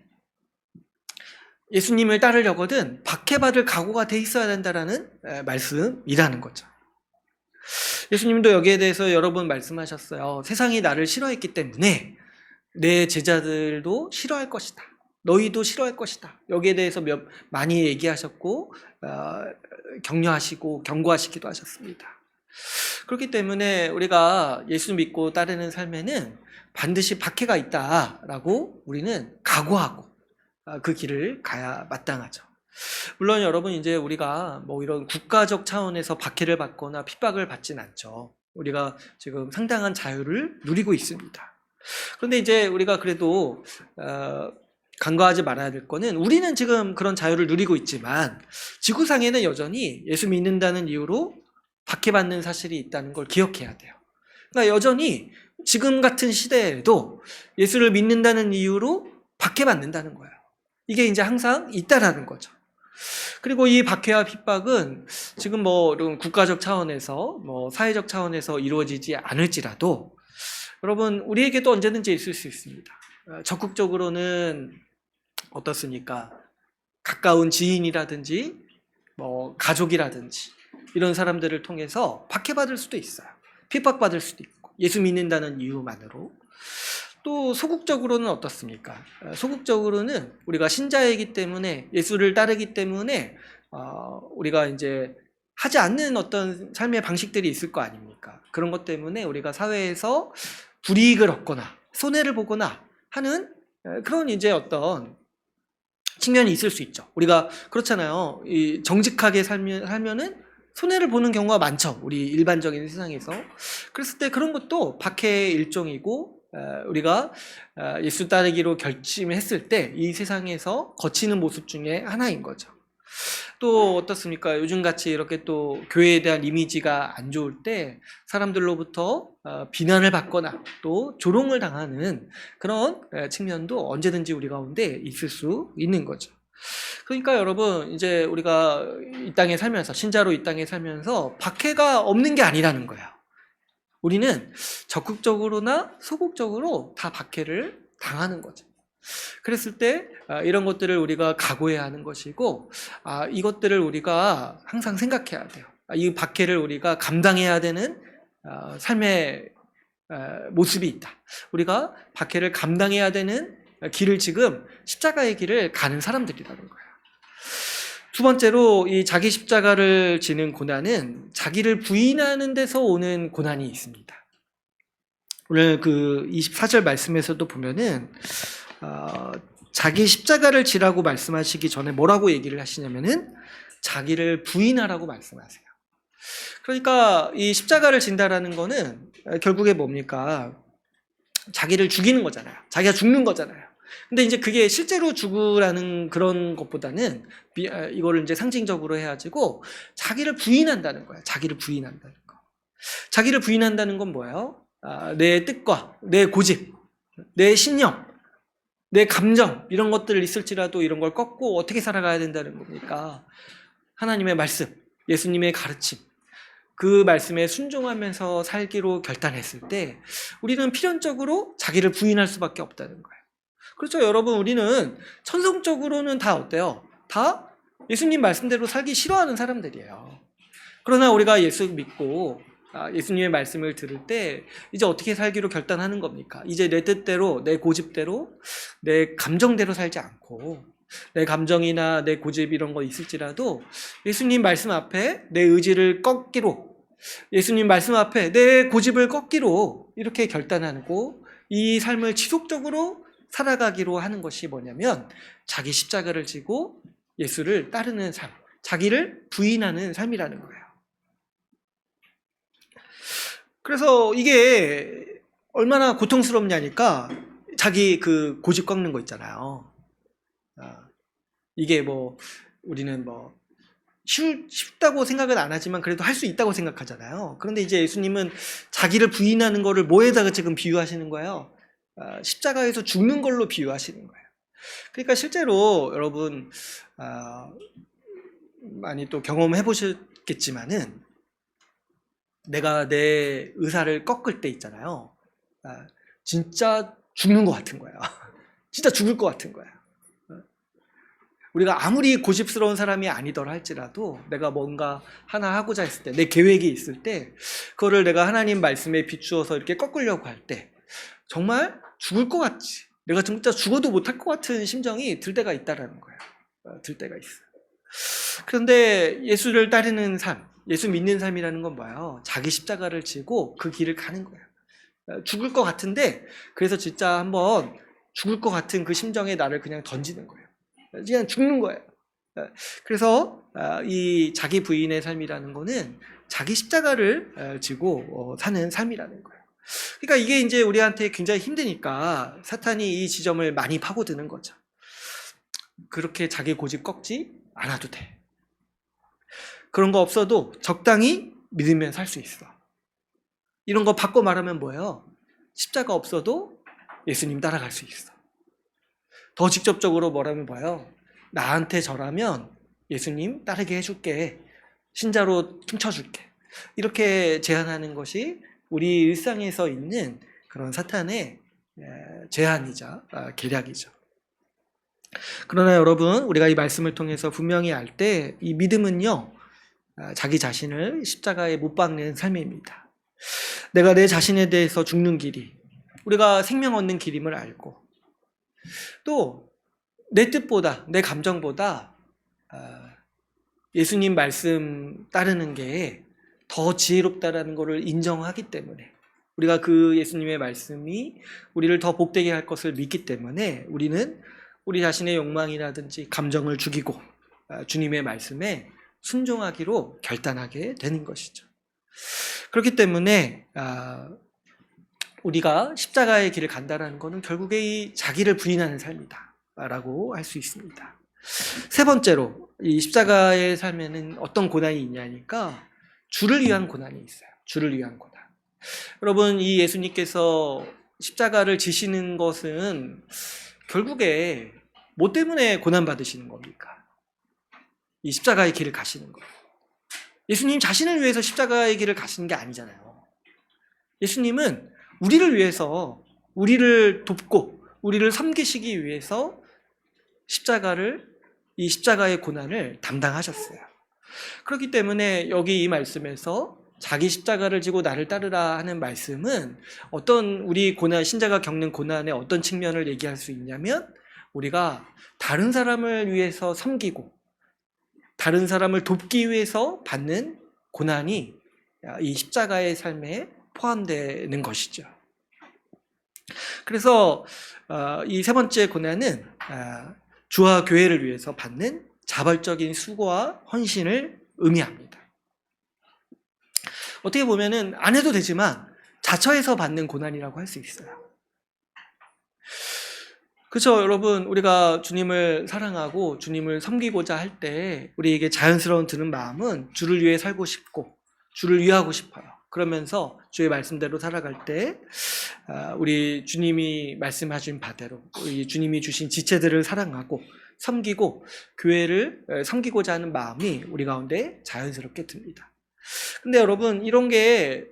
예수님을 따르려거든 박해받을 각오가 돼 있어야 된다라는 말씀이라는 거죠. 예수님도 여기에 대해서 여러 번 말씀하셨어요. 세상이 나를 싫어했기 때문에 내 제자들도 싫어할 것이다. 너희도 싫어할 것이다. 여기에 대해서 많이 얘기하셨고 격려하시고 경고하시기도 하셨습니다. 그렇기 때문에 우리가 예수 믿고 따르는 삶에는 반드시 박해가 있다라고 우리는 각오하고 그 길을 가야 마땅하죠. 물론 여러분, 이제 우리가 뭐 이런 국가적 차원에서 박해를 받거나 핍박을 받진 않죠. 우리가 지금 상당한 자유를 누리고 있습니다. 그런데 이제 우리가 그래도 간과하지 말아야 될 거는, 우리는 지금 그런 자유를 누리고 있지만 지구상에는 여전히 예수 믿는다는 이유로 박해받는 사실이 있다는 걸 기억해야 돼요. 그러니까 여전히 지금 같은 시대에도 예수를 믿는다는 이유로 박해받는다는 거예요. 이게 이제 항상 있다라는 거죠. 그리고 이 박해와 핍박은 지금 뭐 이런 국가적 차원에서 뭐 사회적 차원에서 이루어지지 않을지라도 여러분, 우리에게도 언제든지 있을 수 있습니다. 적극적으로는 어떻습니까? 가까운 지인이라든지 뭐 가족이라든지 이런 사람들을 통해서 박해받을 수도 있어요. 핍박받을 수도 있고, 예수 믿는다는 이유만으로. 또 소극적으로는 어떻습니까? 소극적으로는 우리가 신자이기 때문에, 예수를 따르기 때문에 우리가 이제 하지 않는 어떤 삶의 방식들이 있을 거 아닙니까? 그런 것 때문에 우리가 사회에서 불이익을 얻거나 손해를 보거나 하는 그런 이제 어떤 측면이 있을 수 있죠. 우리가 그렇잖아요. 이 정직하게 살면은 손해를 보는 경우가 많죠. 우리 일반적인 세상에서. 그랬을 때 그런 것도 박해의 일종이고, 우리가 예수 따르기로 결심했을 때 이 세상에서 거치는 모습 중에 하나인 거죠. 또 어떻습니까? 요즘같이 이렇게 또 교회에 대한 이미지가 안 좋을 때 사람들로부터 비난을 받거나 또 조롱을 당하는 그런 측면도 언제든지 우리 가운데 있을 수 있는 거죠. 그러니까 여러분, 이제 우리가 이 땅에 살면서, 신자로 이 땅에 살면서 박해가 없는 게 아니라는 거예요. 우리는 적극적으로나 소극적으로 다 박해를 당하는 거죠. 그랬을 때 이런 것들을 우리가 각오해야 하는 것이고, 이것들을 우리가 항상 생각해야 돼요. 이 박해를 우리가 감당해야 되는 삶의 모습이 있다. 우리가 박해를 감당해야 되는 길을 지금 십자가의 길을 가는 사람들이라는 거예요. 두 번째로 이 자기 십자가를 지는 고난은 자기를 부인하는 데서 오는 고난이 있습니다. 오늘 그 24절 말씀에서도 보면은 자기 십자가를 지라고 말씀하시기 전에 뭐라고 얘기를 하시냐면은 자기를 부인하라고 말씀하세요. 그러니까 이 십자가를 진다라는 거는 결국에 뭡니까? 자기를 죽이는 거잖아요. 자기가 죽는 거잖아요. 근데 이제 그게 실제로 죽으라는 그런 것보다는 이거를 이제 상징적으로 해가지고 자기를 부인한다는 거예요. 자기를 부인한다는 거. 자기를 부인한다는 건 뭐예요? 내 뜻과 내 고집, 내 신념, 내 감정 이런 것들 있을지라도 이런 걸 꺾고 어떻게 살아가야 된다는 겁니까? 하나님의 말씀, 예수님의 가르침, 그 말씀에 순종하면서 살기로 결단했을 때 우리는 필연적으로 자기를 부인할 수밖에 없다는 거예요. 그렇죠, 여러분. 우리는 천성적으로는 다 어때요? 다 예수님 말씀대로 살기 싫어하는 사람들이에요. 그러나 우리가 예수 믿고 예수님의 말씀을 들을 때 이제 어떻게 살기로 결단하는 겁니까? 이제 내 뜻대로, 내 고집대로, 내 감정대로 살지 않고 내 감정이나 내 고집 이런 거 있을지라도 예수님 말씀 앞에 내 의지를 꺾기로, 예수님 말씀 앞에 내 고집을 꺾기로 이렇게 결단하고 이 삶을 지속적으로 살아가기로 하는 것이 뭐냐면 자기 십자가를 지고 예수를 따르는 삶, 자기를 부인하는 삶이라는 거예요. 그래서 이게 얼마나 고통스럽냐니까 자기 그 고집 꺾는 거 있잖아요. 이게 뭐 우리는 뭐 쉽다고 생각은 안 하지만 그래도 할 수 있다고 생각하잖아요. 그런데 이제 예수님은 자기를 부인하는 거를 뭐에다가 지금 비유하시는 거예요? 십자가에서 죽는 걸로 비유하시는 거예요. 그러니까 실제로 여러분 많이 또 경험해 보셨겠지만은 내가 내 의사를 꺾을 때 있잖아요. 진짜 죽는 것 같은 거야. 진짜 죽을 것 같은 거야. 우리가 아무리 고집스러운 사람이 아니더라 할지라도 내가 뭔가 하나 하고자 했을 때, 내 계획이 있을 때 그거를 내가 하나님 말씀에 비추어서 이렇게 꺾으려고 할 때 정말 죽을 것 같지, 내가 진짜 죽어도 못할 것 같은 심정이 들 때가 있다라는 거예요. 들 때가 있어요. 그런데 예수를 따르는 삶, 예수 믿는 삶이라는 건 뭐예요? 자기 십자가를 지고 그 길을 가는 거예요. 죽을 것 같은데 그래서 진짜 한번 죽을 것 같은 그 심정에 나를 그냥 던지는 거예요. 그냥 죽는 거예요. 그래서 이 자기 부인의 삶이라는 거는 자기 십자가를 지고 사는 삶이라는 거예요. 그러니까 이게 이제 우리한테 굉장히 힘드니까 사탄이 이 지점을 많이 파고드는 거죠. 그렇게 자기 고집 꺾지 않아도 돼. 그런 거 없어도 적당히 믿으면 살 수 있어. 이런 거 바꿔 말하면 뭐예요? 십자가 없어도 예수님 따라갈 수 있어. 더 직접적으로 뭐라면 봐요. 나한테 절하면 예수님 따르게 해줄게. 신자로 춤춰줄게. 이렇게 제안하는 것이 우리 일상에서 있는 그런 사탄의 제안이자 계략이죠. 그러나 여러분, 우리가 이 말씀을 통해서 분명히 알 때 이 믿음은요, 자기 자신을 십자가에 못 박는 삶입니다. 내가 내 자신에 대해서 죽는 길이 우리가 생명 얻는 길임을 알고 또 내 뜻보다 내 감정보다 예수님 말씀 따르는 게 더 지혜롭다라는 것을 인정하기 때문에 우리가 그 예수님의 말씀이 우리를 더 복되게 할 것을 믿기 때문에 우리는 우리 자신의 욕망이라든지 감정을 죽이고 주님의 말씀에 순종하기로 결단하게 되는 것이죠. 그렇기 때문에 우리가 십자가의 길을 간다는 것은 결국에 이 자기를 부인하는 삶이다 라고 할 수 있습니다. 세 번째로 이 십자가의 삶에는 어떤 고난이 있냐니까 주를 위한 고난이 있어요. 주를 위한 고난. 여러분, 이 예수님께서 십자가를 지시는 것은 결국에 뭐 때문에 고난 받으시는 겁니까? 이 십자가의 길을 가시는 거예요. 예수님 자신을 위해서 십자가의 길을 가시는 게 아니잖아요. 예수님은 우리를 위해서, 우리를 돕고 우리를 섬기시기 위해서 이 십자가의 고난을 담당하셨어요. 그렇기 때문에 여기 이 말씀에서 자기 십자가를 지고 나를 따르라 하는 말씀은 어떤 우리 고난, 신자가 겪는 고난의 어떤 측면을 얘기할 수 있냐면, 우리가 다른 사람을 위해서 섬기고 다른 사람을 돕기 위해서 받는 고난이 이 십자가의 삶에 포함되는 것이죠. 그래서 이 세 번째 고난은 주와 교회를 위해서 받는 자발적인 수고와 헌신을 의미합니다. 어떻게 보면은 안 해도 되지만 자처해서 받는 고난이라고 할 수 있어요. 그렇죠, 여러분. 우리가 주님을 사랑하고 주님을 섬기고자 할 때 우리에게 자연스러운 드는 마음은 주를 위해 살고 싶고 주를 위하고 싶어요. 그러면서 주의 말씀대로 살아갈 때 우리 주님이 말씀하신 바대로 우리 주님이 주신 지체들을 사랑하고 섬기고 교회를 섬기고자 하는 마음이 우리 가운데 자연스럽게 듭니다. 근데 여러분, 이런 게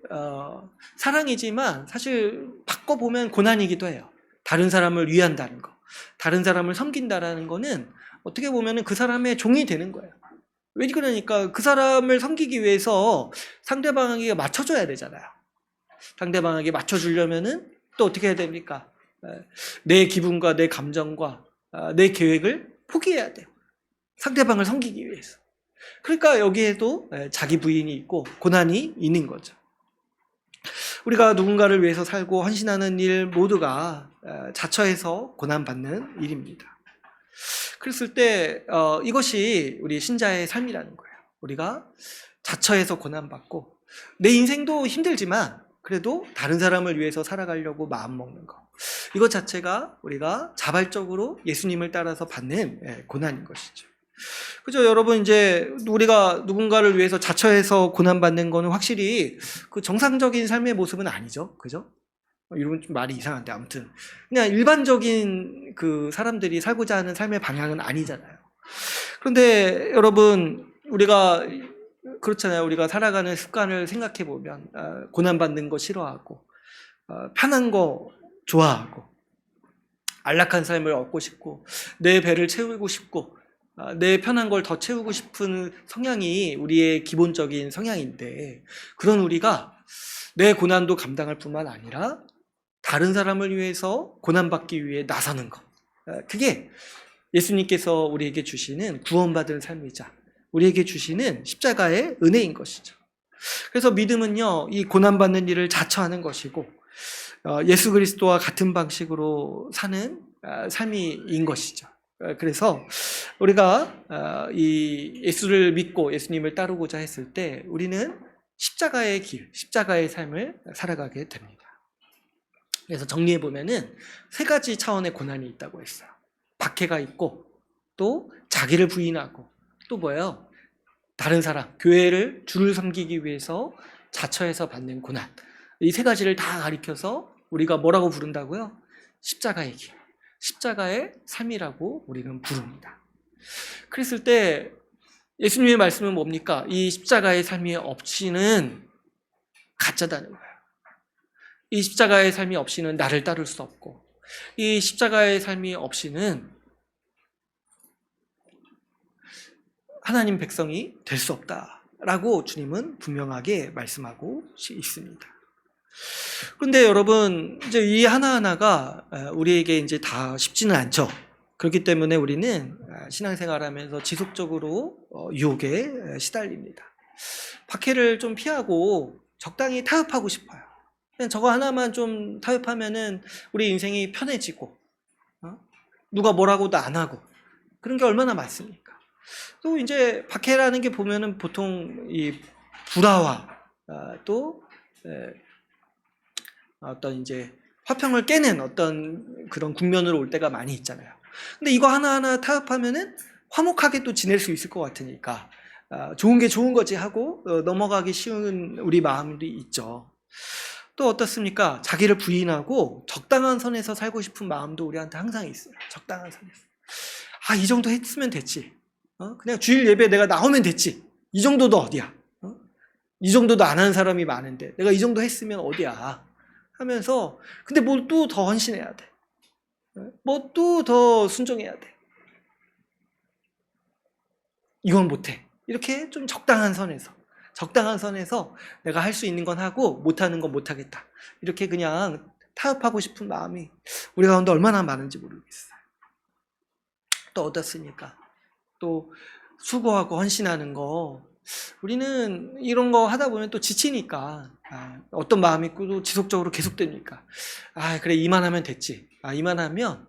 사랑이지만 사실 바꿔보면 고난이기도 해요. 다른 사람을 위한다는 거, 다른 사람을 섬긴다라는 거는 어떻게 보면 그 사람의 종이 되는 거예요. 왜 그러니까 그 사람을 섬기기 위해서 상대방에게 맞춰줘야 되잖아요. 상대방에게 맞춰주려면은 또 어떻게 해야 됩니까? 내 기분과 내 감정과 내 계획을 포기해야 돼요. 상대방을 섬기기 위해서. 그러니까 여기에도 자기 부인이 있고 고난이 있는 거죠. 우리가 누군가를 위해서 살고 헌신하는 일 모두가 자처해서 고난받는 일입니다. 그랬을 때 이것이 우리 신자의 삶이라는 거예요. 우리가 자처해서 고난받고 내 인생도 힘들지만 그래도 다른 사람을 위해서 살아가려고 마음먹는 것, 이것 자체가 우리가 자발적으로 예수님을 따라서 받는 고난인 것이죠. 그죠, 여러분. 이제 우리가 누군가를 위해서 자처해서 고난받는 거는 확실히 그 정상적인 삶의 모습은 아니죠. 그죠? 이런 좀 말이 이상한데, 아무튼 그냥 일반적인 그 사람들이 살고자 하는 삶의 방향은 아니잖아요. 그런데 여러분, 우리가 그렇잖아요. 우리가 살아가는 습관을 생각해 보면 고난받는 거 싫어하고 편한 거 좋아하고 안락한 삶을 얻고 싶고 내 배를 채우고 싶고 내 편한 걸 더 채우고 싶은 성향이 우리의 기본적인 성향인데, 그런 우리가 내 고난도 감당할 뿐만 아니라 다른 사람을 위해서 고난받기 위해 나서는 것, 그게 예수님께서 우리에게 주시는 구원받은 삶이자 우리에게 주시는 십자가의 은혜인 것이죠. 그래서 믿음은요, 이 고난받는 일을 자처하는 것이고 예수 그리스도와 같은 방식으로 사는 삶인 것이죠. 그래서 우리가 이 예수를 믿고 예수님을 따르고자 했을 때 우리는 십자가의 길, 십자가의 삶을 살아가게 됩니다. 그래서 정리해 보면은 세 가지 차원의 고난이 있다고 했어요. 박해가 있고, 또 자기를 부인하고, 또 뭐예요? 다른 사람, 교회를, 주를 섬기기 위해서 자처해서 받는 고난. 이 세 가지를 다 가리켜서 우리가 뭐라고 부른다고요? 십자가의 길, 십자가의 삶이라고 우리는 부릅니다. 그랬을 때 예수님의 말씀은 뭡니까? 이 십자가의 삶이 없이는 가짜다는 거예요. 이 십자가의 삶이 없이는 나를 따를 수 없고, 이 십자가의 삶이 없이는 하나님 백성이 될 수 없다라고 주님은 분명하게 말씀하고 있습니다. 그런데 여러분, 이제 이 하나하나가 우리에게 이제 다 쉽지는 않죠. 그렇기 때문에 우리는 신앙생활하면서 지속적으로 유혹에 시달립니다. 박해를 좀 피하고 적당히 타협하고 싶어요. 그냥 저거 하나만 좀 타협하면은 우리 인생이 편해지고, 누가 뭐라고도 안 하고, 그런 게 얼마나 많습니까? 또 이제 박해라는 게 보면은 보통 이 불화와 또 어떤 이제 화평을 깨는 어떤 그런 국면으로 올 때가 많이 있잖아요. 근데 이거 하나하나 타협하면은 화목하게 또 지낼 수 있을 것 같으니까 좋은 게 좋은 거지 하고 넘어가기 쉬운 우리 마음이 있죠. 또 어떻습니까? 자기를 부인하고 적당한 선에서 살고 싶은 마음도 우리한테 항상 있어요. 적당한 선에서. 이 정도 했으면 됐지. 그냥 주일 예배 내가 나오면 됐지. 이 정도도 어디야? 이 정도도 안 하는 사람이 많은데 내가 이 정도 했으면 어디야? 하면서 근데 뭘 또 더 헌신해야 돼. 뭐 또 더 순종해야 돼. 이건 못해. 이렇게 좀 적당한 선에서 내가 할 수 있는 건 하고 못하는 건 못하겠다. 이렇게 그냥 타협하고 싶은 마음이 우리 가운데 얼마나 많은지 모르겠어요. 또 어떻습니까? 또 수고하고 헌신하는 거 우리는 이런 거 하다 보면 또 지치니까 어떤 마음이 있고 또 지속적으로 계속되니까 그래 이만하면 됐지. 이만하면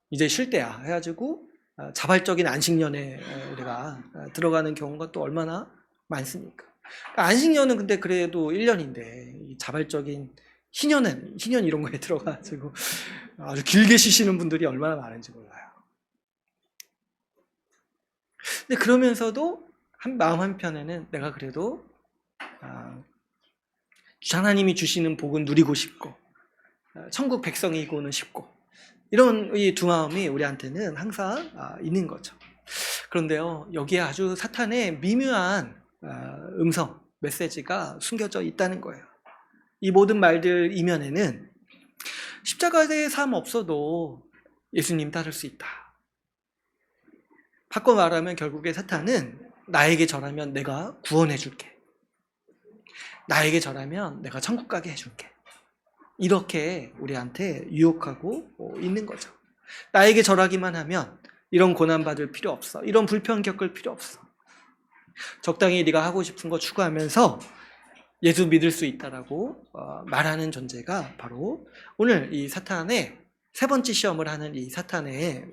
이제 쉴 때야 해가지고 자발적인 안식년에 우리가 들어가는 경우가 또 얼마나 많습니까? 그러니까 안식년은 근데 그래도 1년인데 자발적인 희년 이런 거에 들어가가지고 아주 길게 쉬시는 분들이 얼마나 많은지 몰라요. 근데 그러면서도 마음 한편에는 내가 그래도 하나님이 주시는 복은 누리고 싶고 천국 백성이고는 싶고 이런 이 두 마음이 우리한테는 항상 있는 거죠. 그런데요, 여기에 아주 사탄의 미묘한 음성, 메시지가 숨겨져 있다는 거예요. 이 모든 말들 이면에는 십자가의 삶 없어도 예수님 따를 수 있다. 바꿔 말하면 결국에 사탄은 나에게 절하면 내가 구원해 줄게. 나에게 절하면 내가 천국 가게 해줄게. 이렇게 우리한테 유혹하고 있는 거죠. 나에게 절하기만 하면 이런 고난받을 필요 없어. 이런 불편 겪을 필요 없어. 적당히 네가 하고 싶은 거 추구하면서 예수 믿을 수 있다라고 말하는 존재가 바로 오늘 이 사탄의 세 번째 시험을 하는 이 사탄의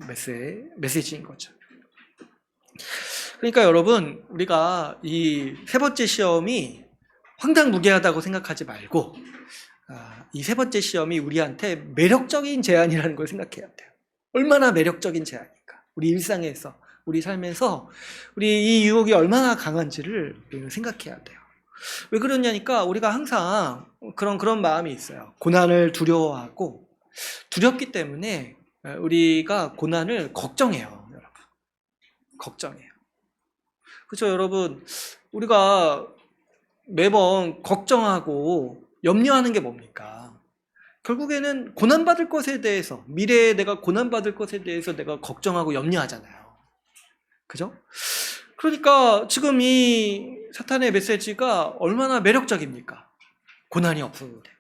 메시지인 거죠. 그러니까 여러분, 우리가 이 세 번째 시험이 황당무계하다고 생각하지 말고 이 세 번째 시험이 우리한테 매력적인 제안이라는 걸 생각해야 돼요. 얼마나 매력적인 제안일까? 우리 일상에서, 우리 삶에서 우리 이 유혹이 얼마나 강한지를 생각해야 돼요. 왜 그러냐니까 우리가 항상 그런 마음이 있어요. 고난을 두려워하고 두렵기 때문에 우리가 고난을 걱정해요. 여러분. 걱정해요. 그렇죠, 여러분. 우리가 매번 걱정하고 염려하는 게 뭡니까? 결국에는 고난받을 것에 대해서, 미래에 내가 고난받을 것에 대해서 내가 걱정하고 염려하잖아요. 그죠? 그러니까 지금 이 사탄의 메시지가 얼마나 매력적입니까? 고난이 없어도 돼.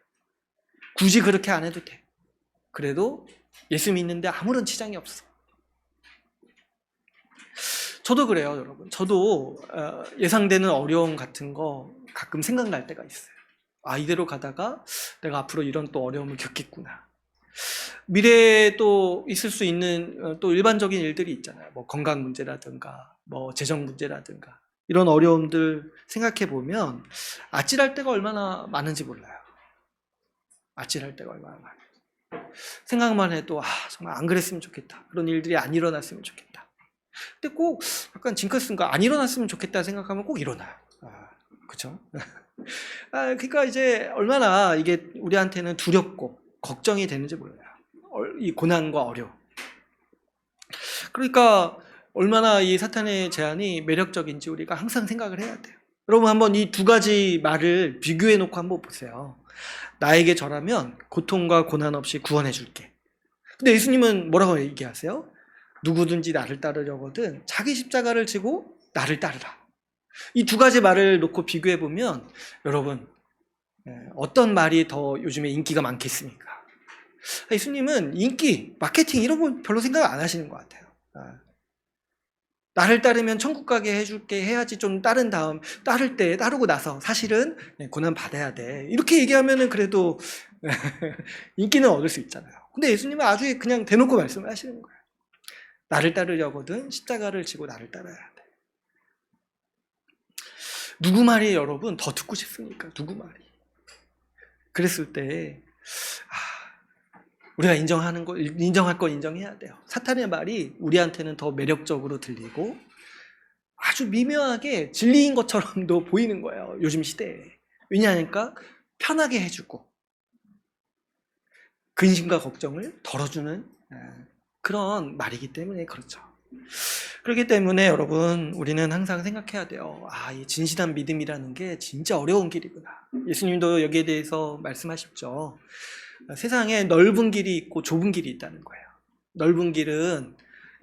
굳이 그렇게 안 해도 돼. 그래도 예수 믿는데 아무런 지장이 없어. 저도 그래요, 여러분. 저도 예상되는 어려움 같은 거 가끔 생각날 때가 있어요. 이대로 가다가 내가 앞으로 이런 또 어려움을 겪겠구나. 미래에 또 있을 수 있는 또 일반적인 일들이 있잖아요. 뭐 건강 문제라든가, 뭐 재정 문제라든가 이런 어려움들 생각해 보면 아찔할 때가 얼마나 많은지 몰라요. 아찔할 때가 얼마나 많은지. 생각만 해도 정말 안 그랬으면 좋겠다. 그런 일들이 안 일어났으면 좋겠다. 근데 꼭 약간 징크스인가 안 일어났으면 좋겠다 생각하면 꼭 일어나요. 그렇죠? 그러니까 이제 얼마나 이게 우리한테는 두렵고 걱정이 되는지 몰라요. 이 고난과 어려움. 그러니까 얼마나 이 사탄의 제안이 매력적인지 우리가 항상 생각을 해야 돼요. 여러분 한번 이 두 가지 말을 비교해 놓고 한번 보세요. 나에게 절하면 고통과 고난 없이 구원해 줄게. 근데 예수님은 뭐라고 얘기하세요? 누구든지 나를 따르려거든 자기 십자가를 지고 나를 따르라. 이 두 가지 말을 놓고 비교해 보면 여러분 어떤 말이 더 요즘에 인기가 많겠습니까? 예수님은 인기, 마케팅 이런 건 별로 생각 안 하시는 것 같아요. 나를 따르면 천국 가게 해줄게 해야지 좀 따르고 나서 사실은 고난 받아야 돼. 이렇게 얘기하면은 그래도 인기는 얻을 수 있잖아요. 근데 예수님은 아주 그냥 대놓고 말씀을 하시는 거예요. 나를 따르려거든 십자가를 지고 나를 따라야 돼. 누구 말이 여러분 더 듣고 싶습니까? 누구 말이? 그랬을 때 우리가 인정할 거 인정해야 돼요. 사탄의 말이 우리한테는 더 매력적으로 들리고 아주 미묘하게 진리인 것처럼도 보이는 거예요. 요즘 시대에. 왜냐하니까 편하게 해주고 근심과 걱정을 덜어주는 그런 말이기 때문에 그렇죠. 그렇기 때문에 여러분, 우리는 항상 생각해야 돼요. 이 진실한 믿음이라는 게 진짜 어려운 길이구나. 예수님도 여기에 대해서 말씀하셨죠. 세상에 넓은 길이 있고 좁은 길이 있다는 거예요. 넓은 길은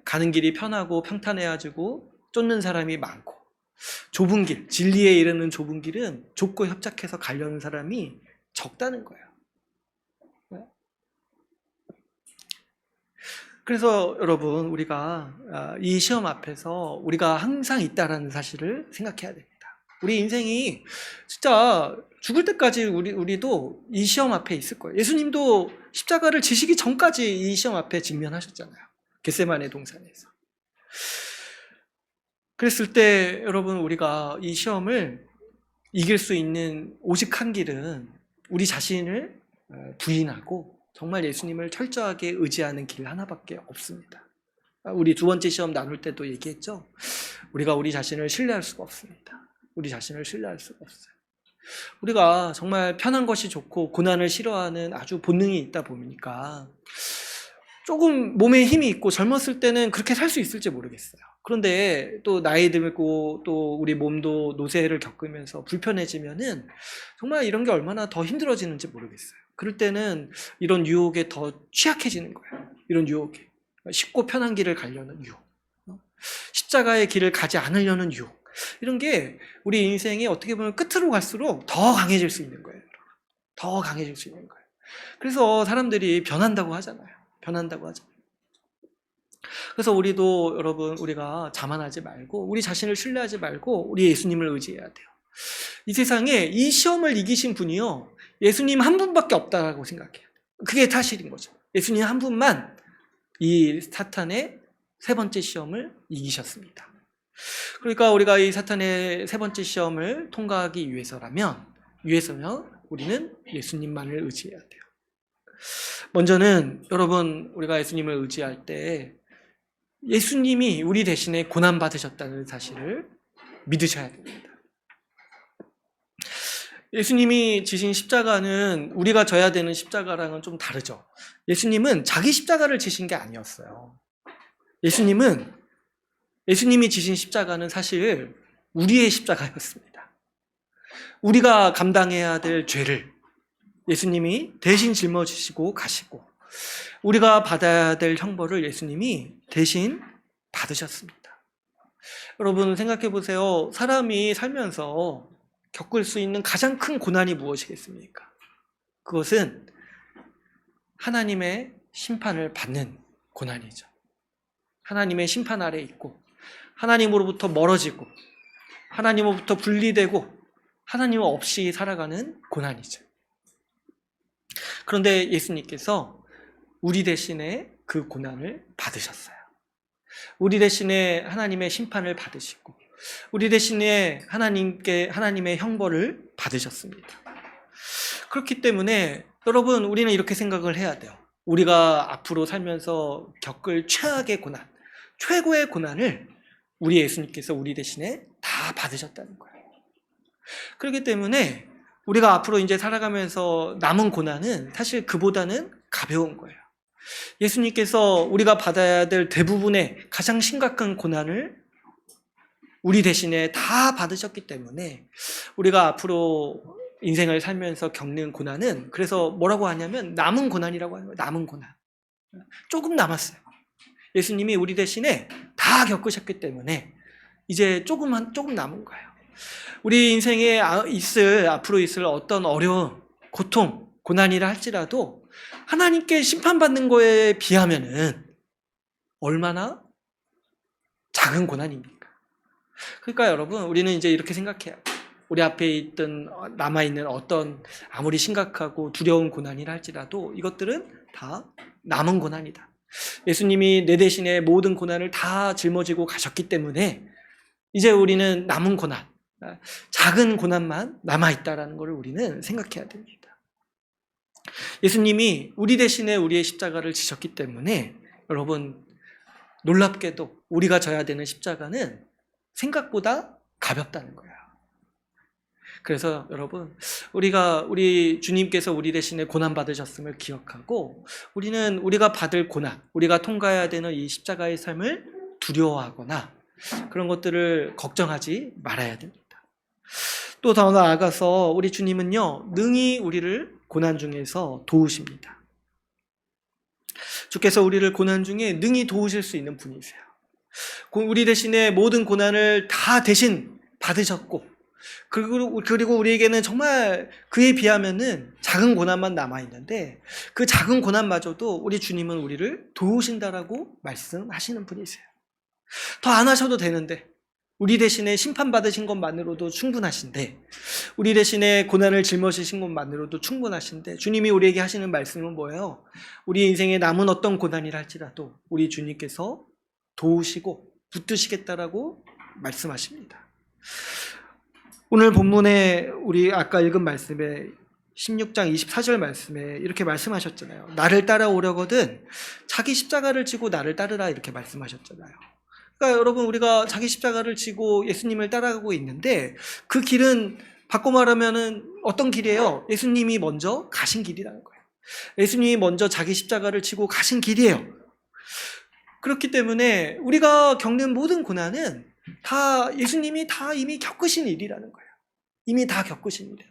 가는 길이 편하고 평탄해가지고 쫓는 사람이 많고, 좁은 길, 진리에 이르는 좁은 길은 좁고 협착해서 가려는 사람이 적다는 거예요. 그래서 여러분, 우리가 이 시험 앞에서 우리가 항상 있다라는 사실을 생각해야 됩니다. 우리 인생이 진짜 죽을 때까지 우리도 이 시험 앞에 있을 거예요. 예수님도 십자가를 지시기 전까지 이 시험 앞에 직면하셨잖아요. 겟세마네 동산에서. 그랬을 때 여러분, 우리가 이 시험을 이길 수 있는 오직 한 길은 우리 자신을 부인하고 정말 예수님을 철저하게 의지하는 길 하나밖에 없습니다. 우리 두 번째 시험 나눌 때도 얘기했죠. 우리가 우리 자신을 신뢰할 수가 없습니다. 우리 자신을 신뢰할 수가 없어요. 우리가 정말 편한 것이 좋고 고난을 싫어하는 아주 본능이 있다 보니까 조금 몸에 힘이 있고 젊었을 때는 그렇게 살 수 있을지 모르겠어요. 그런데 또 나이 들고 또 우리 몸도 노쇠를 겪으면서 불편해지면은 정말 이런 게 얼마나 더 힘들어지는지 모르겠어요. 그럴 때는 이런 유혹에 더 취약해지는 거예요. 이런 유혹에. 쉽고 편한 길을 가려는 유혹. 십자가의 길을 가지 않으려는 유혹. 이런 게 우리 인생이 어떻게 보면 끝으로 갈수록 더 강해질 수 있는 거예요. 더 강해질 수 있는 거예요. 그래서 사람들이 변한다고 하잖아요. 변한다고 하잖아요. 그래서 우리도 여러분, 우리가 자만하지 말고 우리 자신을 신뢰하지 말고 우리 예수님을 의지해야 돼요. 이 세상에 이 시험을 이기신 분이요, 예수님 한 분밖에 없다고 생각해요. 그게 사실인 거죠. 예수님 한 분만 이 사탄의 세 번째 시험을 이기셨습니다. 그러니까 우리가 이 사탄의 세 번째 시험을 통과하기 위해서면 우리는 예수님만을 의지해야 돼요. 먼저는 여러분, 우리가 예수님을 의지할 때 예수님이 우리 대신에 고난받으셨다는 사실을 믿으셔야 됩니다. 예수님이 지신 십자가는 우리가 져야 되는 십자가랑은 좀 다르죠. 예수님은 자기 십자가를 지신 게 아니었어요. 예수님이 지신 십자가는 사실 우리의 십자가였습니다. 우리가 감당해야 될 죄를 예수님이 대신 짊어지시고 가시고, 우리가 받아야 될 형벌을 예수님이 대신 받으셨습니다. 여러분, 생각해 보세요. 사람이 살면서 겪을 수 있는 가장 큰 고난이 무엇이겠습니까? 그것은 하나님의 심판을 받는 고난이죠. 하나님의 심판 아래 있고 하나님으로부터 멀어지고 하나님으로부터 분리되고 하나님 없이 살아가는 고난이죠. 그런데 예수님께서 우리 대신에 그 고난을 받으셨어요. 우리 대신에 하나님의 심판을 받으시고 우리 대신에 하나님의 형벌을 받으셨습니다. 그렇기 때문에 여러분, 우리는 이렇게 생각을 해야 돼요. 우리가 앞으로 살면서 겪을 최악의 고난, 최고의 고난을 우리 예수님께서 우리 대신에 다 받으셨다는 거예요. 그렇기 때문에 우리가 앞으로 이제 살아가면서 남은 고난은 사실 그보다는 가벼운 거예요. 예수님께서 우리가 받아야 될 대부분의 가장 심각한 고난을 우리 대신에 다 받으셨기 때문에 우리가 앞으로 인생을 살면서 겪는 고난은, 그래서 뭐라고 하냐면 남은 고난이라고 하는 거예요. 남은 고난. 조금 남았어요. 예수님이 우리 대신에 다 겪으셨기 때문에 이제 조금 남은 거예요. 우리 인생에 앞으로 있을 어떤 어려움, 고통, 고난이라 할지라도 하나님께 심판받는 거에 비하면은 얼마나 작은 고난입니까? 그러니까 여러분, 우리는 이제 이렇게 생각해요. 우리 앞에 남아있는 어떤 아무리 심각하고 두려운 고난이라 할지라도 이것들은 다 남은 고난이다. 예수님이 내 대신에 모든 고난을 다 짊어지고 가셨기 때문에 이제 우리는 남은 고난, 작은 고난만 남아있다라는 것을 우리는 생각해야 됩니다. 예수님이 우리 대신에 우리의 십자가를 지셨기 때문에 여러분 놀랍게도 우리가 져야 되는 십자가는 생각보다 가볍다는 거예요. 그래서 여러분 우리 주님께서 우리 대신에 고난 받으셨음을 기억하고 우리는 우리가 받을 고난, 우리가 통과해야 되는 이 십자가의 삶을 두려워하거나 그런 것들을 걱정하지 말아야 됩니다. 또 더 나아가서 우리 주님은요 능히 우리를 고난 중에서 도우십니다. 주께서 우리를 고난 중에 능히 도우실 수 있는 분이세요. 우리 대신에 모든 고난을 다 대신 받으셨고 그리고 우리에게는 정말 그에 비하면은 작은 고난만 남아있는데 그 작은 고난마저도 우리 주님은 우리를 도우신다라고 말씀하시는 분이세요. 더 안 하셔도 되는데 우리 대신에 심판받으신 것만으로도 충분하신데 우리 대신에 고난을 짊어지신 것만으로도 충분하신데 주님이 우리에게 하시는 말씀은 뭐예요? 우리 인생에 남은 어떤 고난이라 할지라도 우리 주님께서 도우시고 붙드시겠다라고 말씀하십니다. 오늘 본문에 우리 아까 읽은 말씀에 16장 24절 말씀에 이렇게 말씀하셨잖아요. 나를 따라오려거든 자기 십자가를 지고 나를 따르라 이렇게 말씀하셨잖아요. 그러니까 여러분 우리가 자기 십자가를 지고 예수님을 따라가고 있는데 그 길은 바꿔 말하면은 어떤 길이에요? 예수님이 먼저 가신 길이라는 거예요. 예수님이 먼저 자기 십자가를 지고 가신 길이에요. 그렇기 때문에 우리가 겪는 모든 고난은 다 예수님이 다 이미 겪으신 일이라는 거예요. 이미 다 겪으신 일이에요.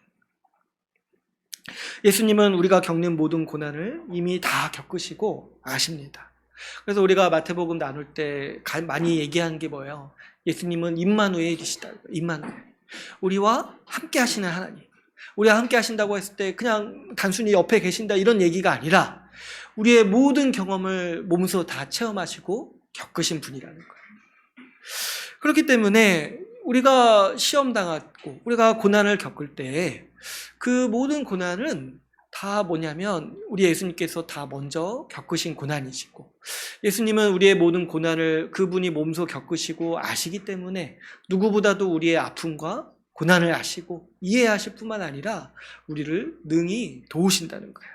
예수님은 우리가 겪는 모든 고난을 이미 다 겪으시고 아십니다. 그래서 우리가 마태복음 나눌 때 많이 얘기하는 게 뭐예요? 예수님은 임마누엘이시다. 임마누엘. 우리와 함께 하시는 하나님. 우리와 함께 하신다고 했을 때 그냥 단순히 옆에 계신다 이런 얘기가 아니라 우리의 모든 경험을 몸소 다 체험하시고 겪으신 분이라는 거예요. 그렇기 때문에 우리가 시험 당하고 우리가 고난을 겪을 때 그 모든 고난은 다 뭐냐면 우리 예수님께서 다 먼저 겪으신 고난이시고 예수님은 우리의 모든 고난을 그분이 몸소 겪으시고 아시기 때문에 누구보다도 우리의 아픔과 고난을 아시고 이해하실 뿐만 아니라 우리를 능히 도우신다는 거예요.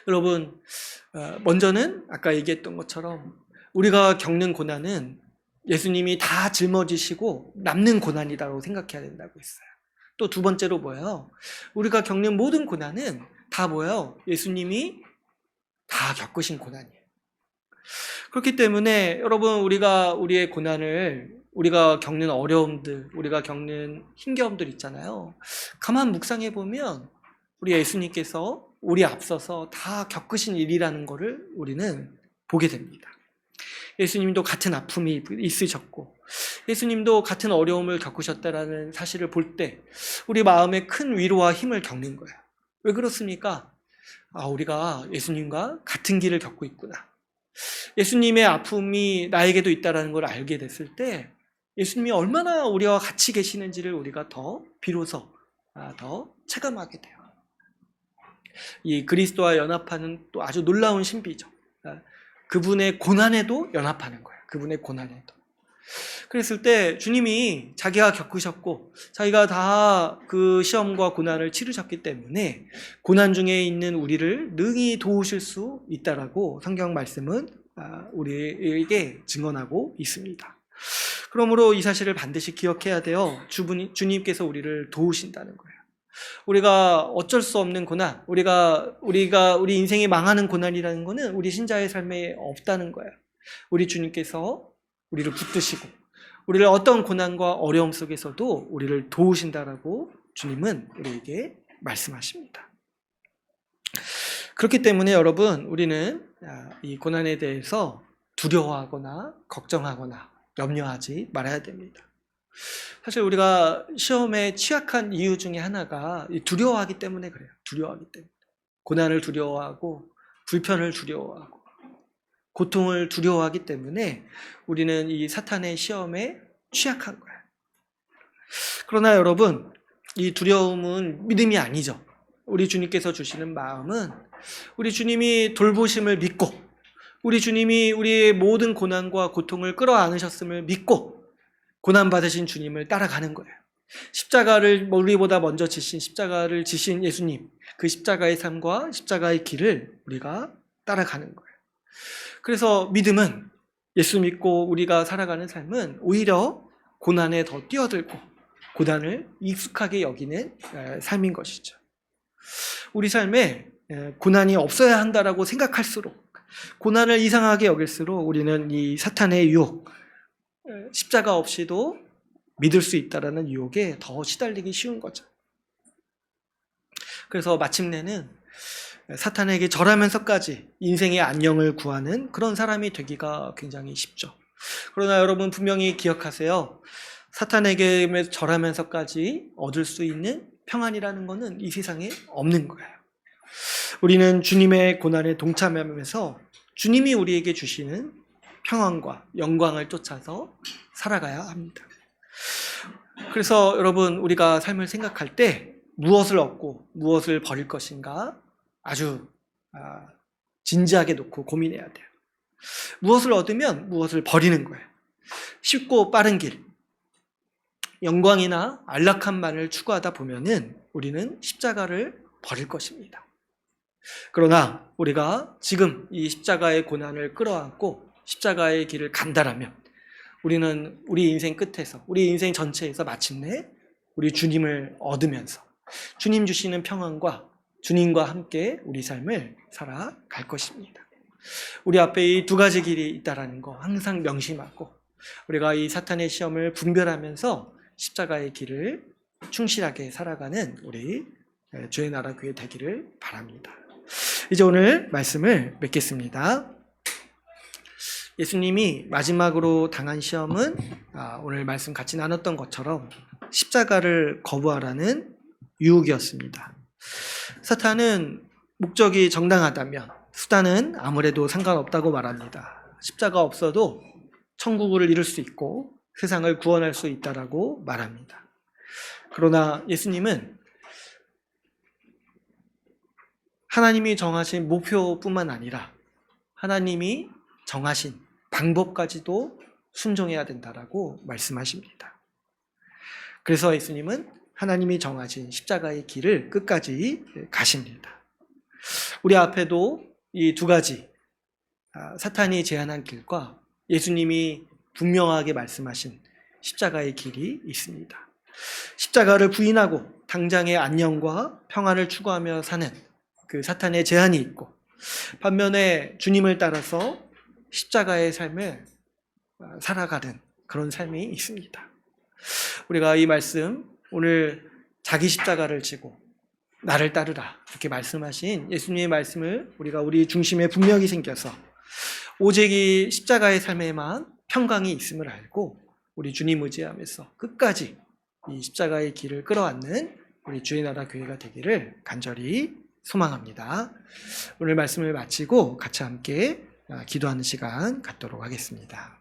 여러분 먼저는 아까 얘기했던 것처럼 우리가 겪는 고난은 예수님이 다 짊어지시고 남는 고난이라고 생각해야 된다고 했어요. 또 두 번째로 뭐예요? 우리가 겪는 모든 고난은 다 뭐예요? 예수님이 다 겪으신 고난이에요. 그렇기 때문에 여러분 우리가 우리의 고난을 우리가 겪는 어려움들, 우리가 겪는 힘겨움들 있잖아요. 가만 묵상해 보면 우리 예수님께서 우리 앞서서 다 겪으신 일이라는 것을 우리는 보게 됩니다. 예수님도 같은 아픔이 있으셨고 예수님도 같은 어려움을 겪으셨다라는 사실을 볼 때 우리 마음에 큰 위로와 힘을 겪는 거예요. 왜 그렇습니까? 우리가 예수님과 같은 길을 겪고 있구나. 예수님의 아픔이 나에게도 있다는 걸 알게 됐을 때 예수님이 얼마나 우리와 같이 계시는지를 우리가 더 비로소 더 체감하게 돼요. 이 그리스도와 연합하는 또 아주 놀라운 신비죠. 그분의 고난에도 연합하는 거예요. 그분의 고난에도. 그랬을 때 주님이 자기가 겪으셨고 자기가 다 그 시험과 고난을 치르셨기 때문에 고난 중에 있는 우리를 능히 도우실 수 있다라고 성경 말씀은 우리에게 증언하고 있습니다. 그러므로 이 사실을 반드시 기억해야 돼요. 주님께서 우리를 도우신다는 거예요. 우리가 어쩔 수 없는 고난, 우리 인생이 망하는 고난이라는 것은 우리 신자의 삶에 없다는 거예요. 우리 주님께서 우리를 붙드시고 우리를 어떤 고난과 어려움 속에서도 우리를 도우신다라고 주님은 우리에게 말씀하십니다. 그렇기 때문에 여러분 우리는 이 고난에 대해서 두려워하거나 걱정하거나 염려하지 말아야 됩니다. 사실 우리가 시험에 취약한 이유 중에 하나가 두려워하기 때문에 그래요. 두려워하기 때문에. 고난을 두려워하고 불편을 두려워하고 고통을 두려워하기 때문에 우리는 이 사탄의 시험에 취약한 거예요. 그러나 여러분 이 두려움은 믿음이 아니죠. 우리 주님께서 주시는 마음은 우리 주님이 돌보심을 믿고 우리 주님이 우리의 모든 고난과 고통을 끌어안으셨음을 믿고 고난받으신 주님을 따라가는 거예요. 십자가를 우리보다 먼저 십자가를 지신 예수님, 그 십자가의 삶과 십자가의 길을 우리가 따라가는 거예요. 그래서 믿음은, 예수 믿고 우리가 살아가는 삶은 오히려 고난에 더 뛰어들고 고난을 익숙하게 여기는 삶인 것이죠. 우리 삶에 고난이 없어야 한다라고 생각할수록, 고난을 이상하게 여길수록 우리는 이 사탄의 유혹, 십자가 없이도 믿을 수 있다라는 유혹에 더 시달리기 쉬운 거죠. 그래서 마침내는 사탄에게 절하면서까지 인생의 안녕을 구하는 그런 사람이 되기가 굉장히 쉽죠. 그러나 여러분 분명히 기억하세요. 사탄에게 절하면서까지 얻을 수 있는 평안이라는 것은 이 세상에 없는 거예요. 우리는 주님의 고난에 동참하면서 주님이 우리에게 주시는 평안과 영광을 쫓아서 살아가야 합니다. 그래서 여러분, 우리가 삶을 생각할 때 무엇을 얻고 무엇을 버릴 것인가 아주 진지하게 놓고 고민해야 돼요. 무엇을 얻으면 무엇을 버리는 거예요. 쉽고 빠른 길, 영광이나 안락함만을 추구하다 보면은 우리는 십자가를 버릴 것입니다. 그러나 우리가 지금 이 십자가의 고난을 끌어안고 십자가의 길을 간다라면 우리는 우리 인생 끝에서, 우리 인생 전체에서 마침내 우리 주님을 얻으면서 주님 주시는 평안과 주님과 함께 우리 삶을 살아갈 것입니다. 우리 앞에 이 두 가지 길이 있다는 거 항상 명심하고 우리가 이 사탄의 시험을 분별하면서 십자가의 길을 충실하게 살아가는 우리 주의 나라 교회 되기를 바랍니다. 이제 오늘 말씀을 맺겠습니다. 예수님이 마지막으로 당한 시험은 오늘 말씀 같이 나눴던 것처럼 십자가를 거부하라는 유혹이었습니다. 사탄은 목적이 정당하다면 수단은 아무래도 상관없다고 말합니다. 십자가 없어도 천국을 이룰 수 있고 세상을 구원할 수 있다라고 말합니다. 그러나 예수님은 하나님이 정하신 목표뿐만 아니라 하나님이 정하신 방법까지도 순종해야 된다라고 말씀하십니다. 그래서 예수님은 하나님이 정하신 십자가의 길을 끝까지 가십니다. 우리 앞에도 이 두 가지, 사탄이 제안한 길과 예수님이 분명하게 말씀하신 십자가의 길이 있습니다. 십자가를 부인하고 당장의 안녕과 평안을 추구하며 사는 그 사탄의 제한이 있고, 반면에 주님을 따라서 십자가의 삶을 살아가는 그런 삶이 있습니다. 우리가 이 말씀, 오늘 자기 십자가를 지고 나를 따르라 이렇게 말씀하신 예수님의 말씀을 우리가 우리 중심에 분명히 생겨서 오직 이 십자가의 삶에만 평강이 있음을 알고 우리 주님 의지하면서 끝까지 이 십자가의 길을 끌어안는 우리 주의 나라 교회가 되기를 간절히 소망합니다. 오늘 말씀을 마치고 같이 함께 기도하는 시간 갖도록 하겠습니다.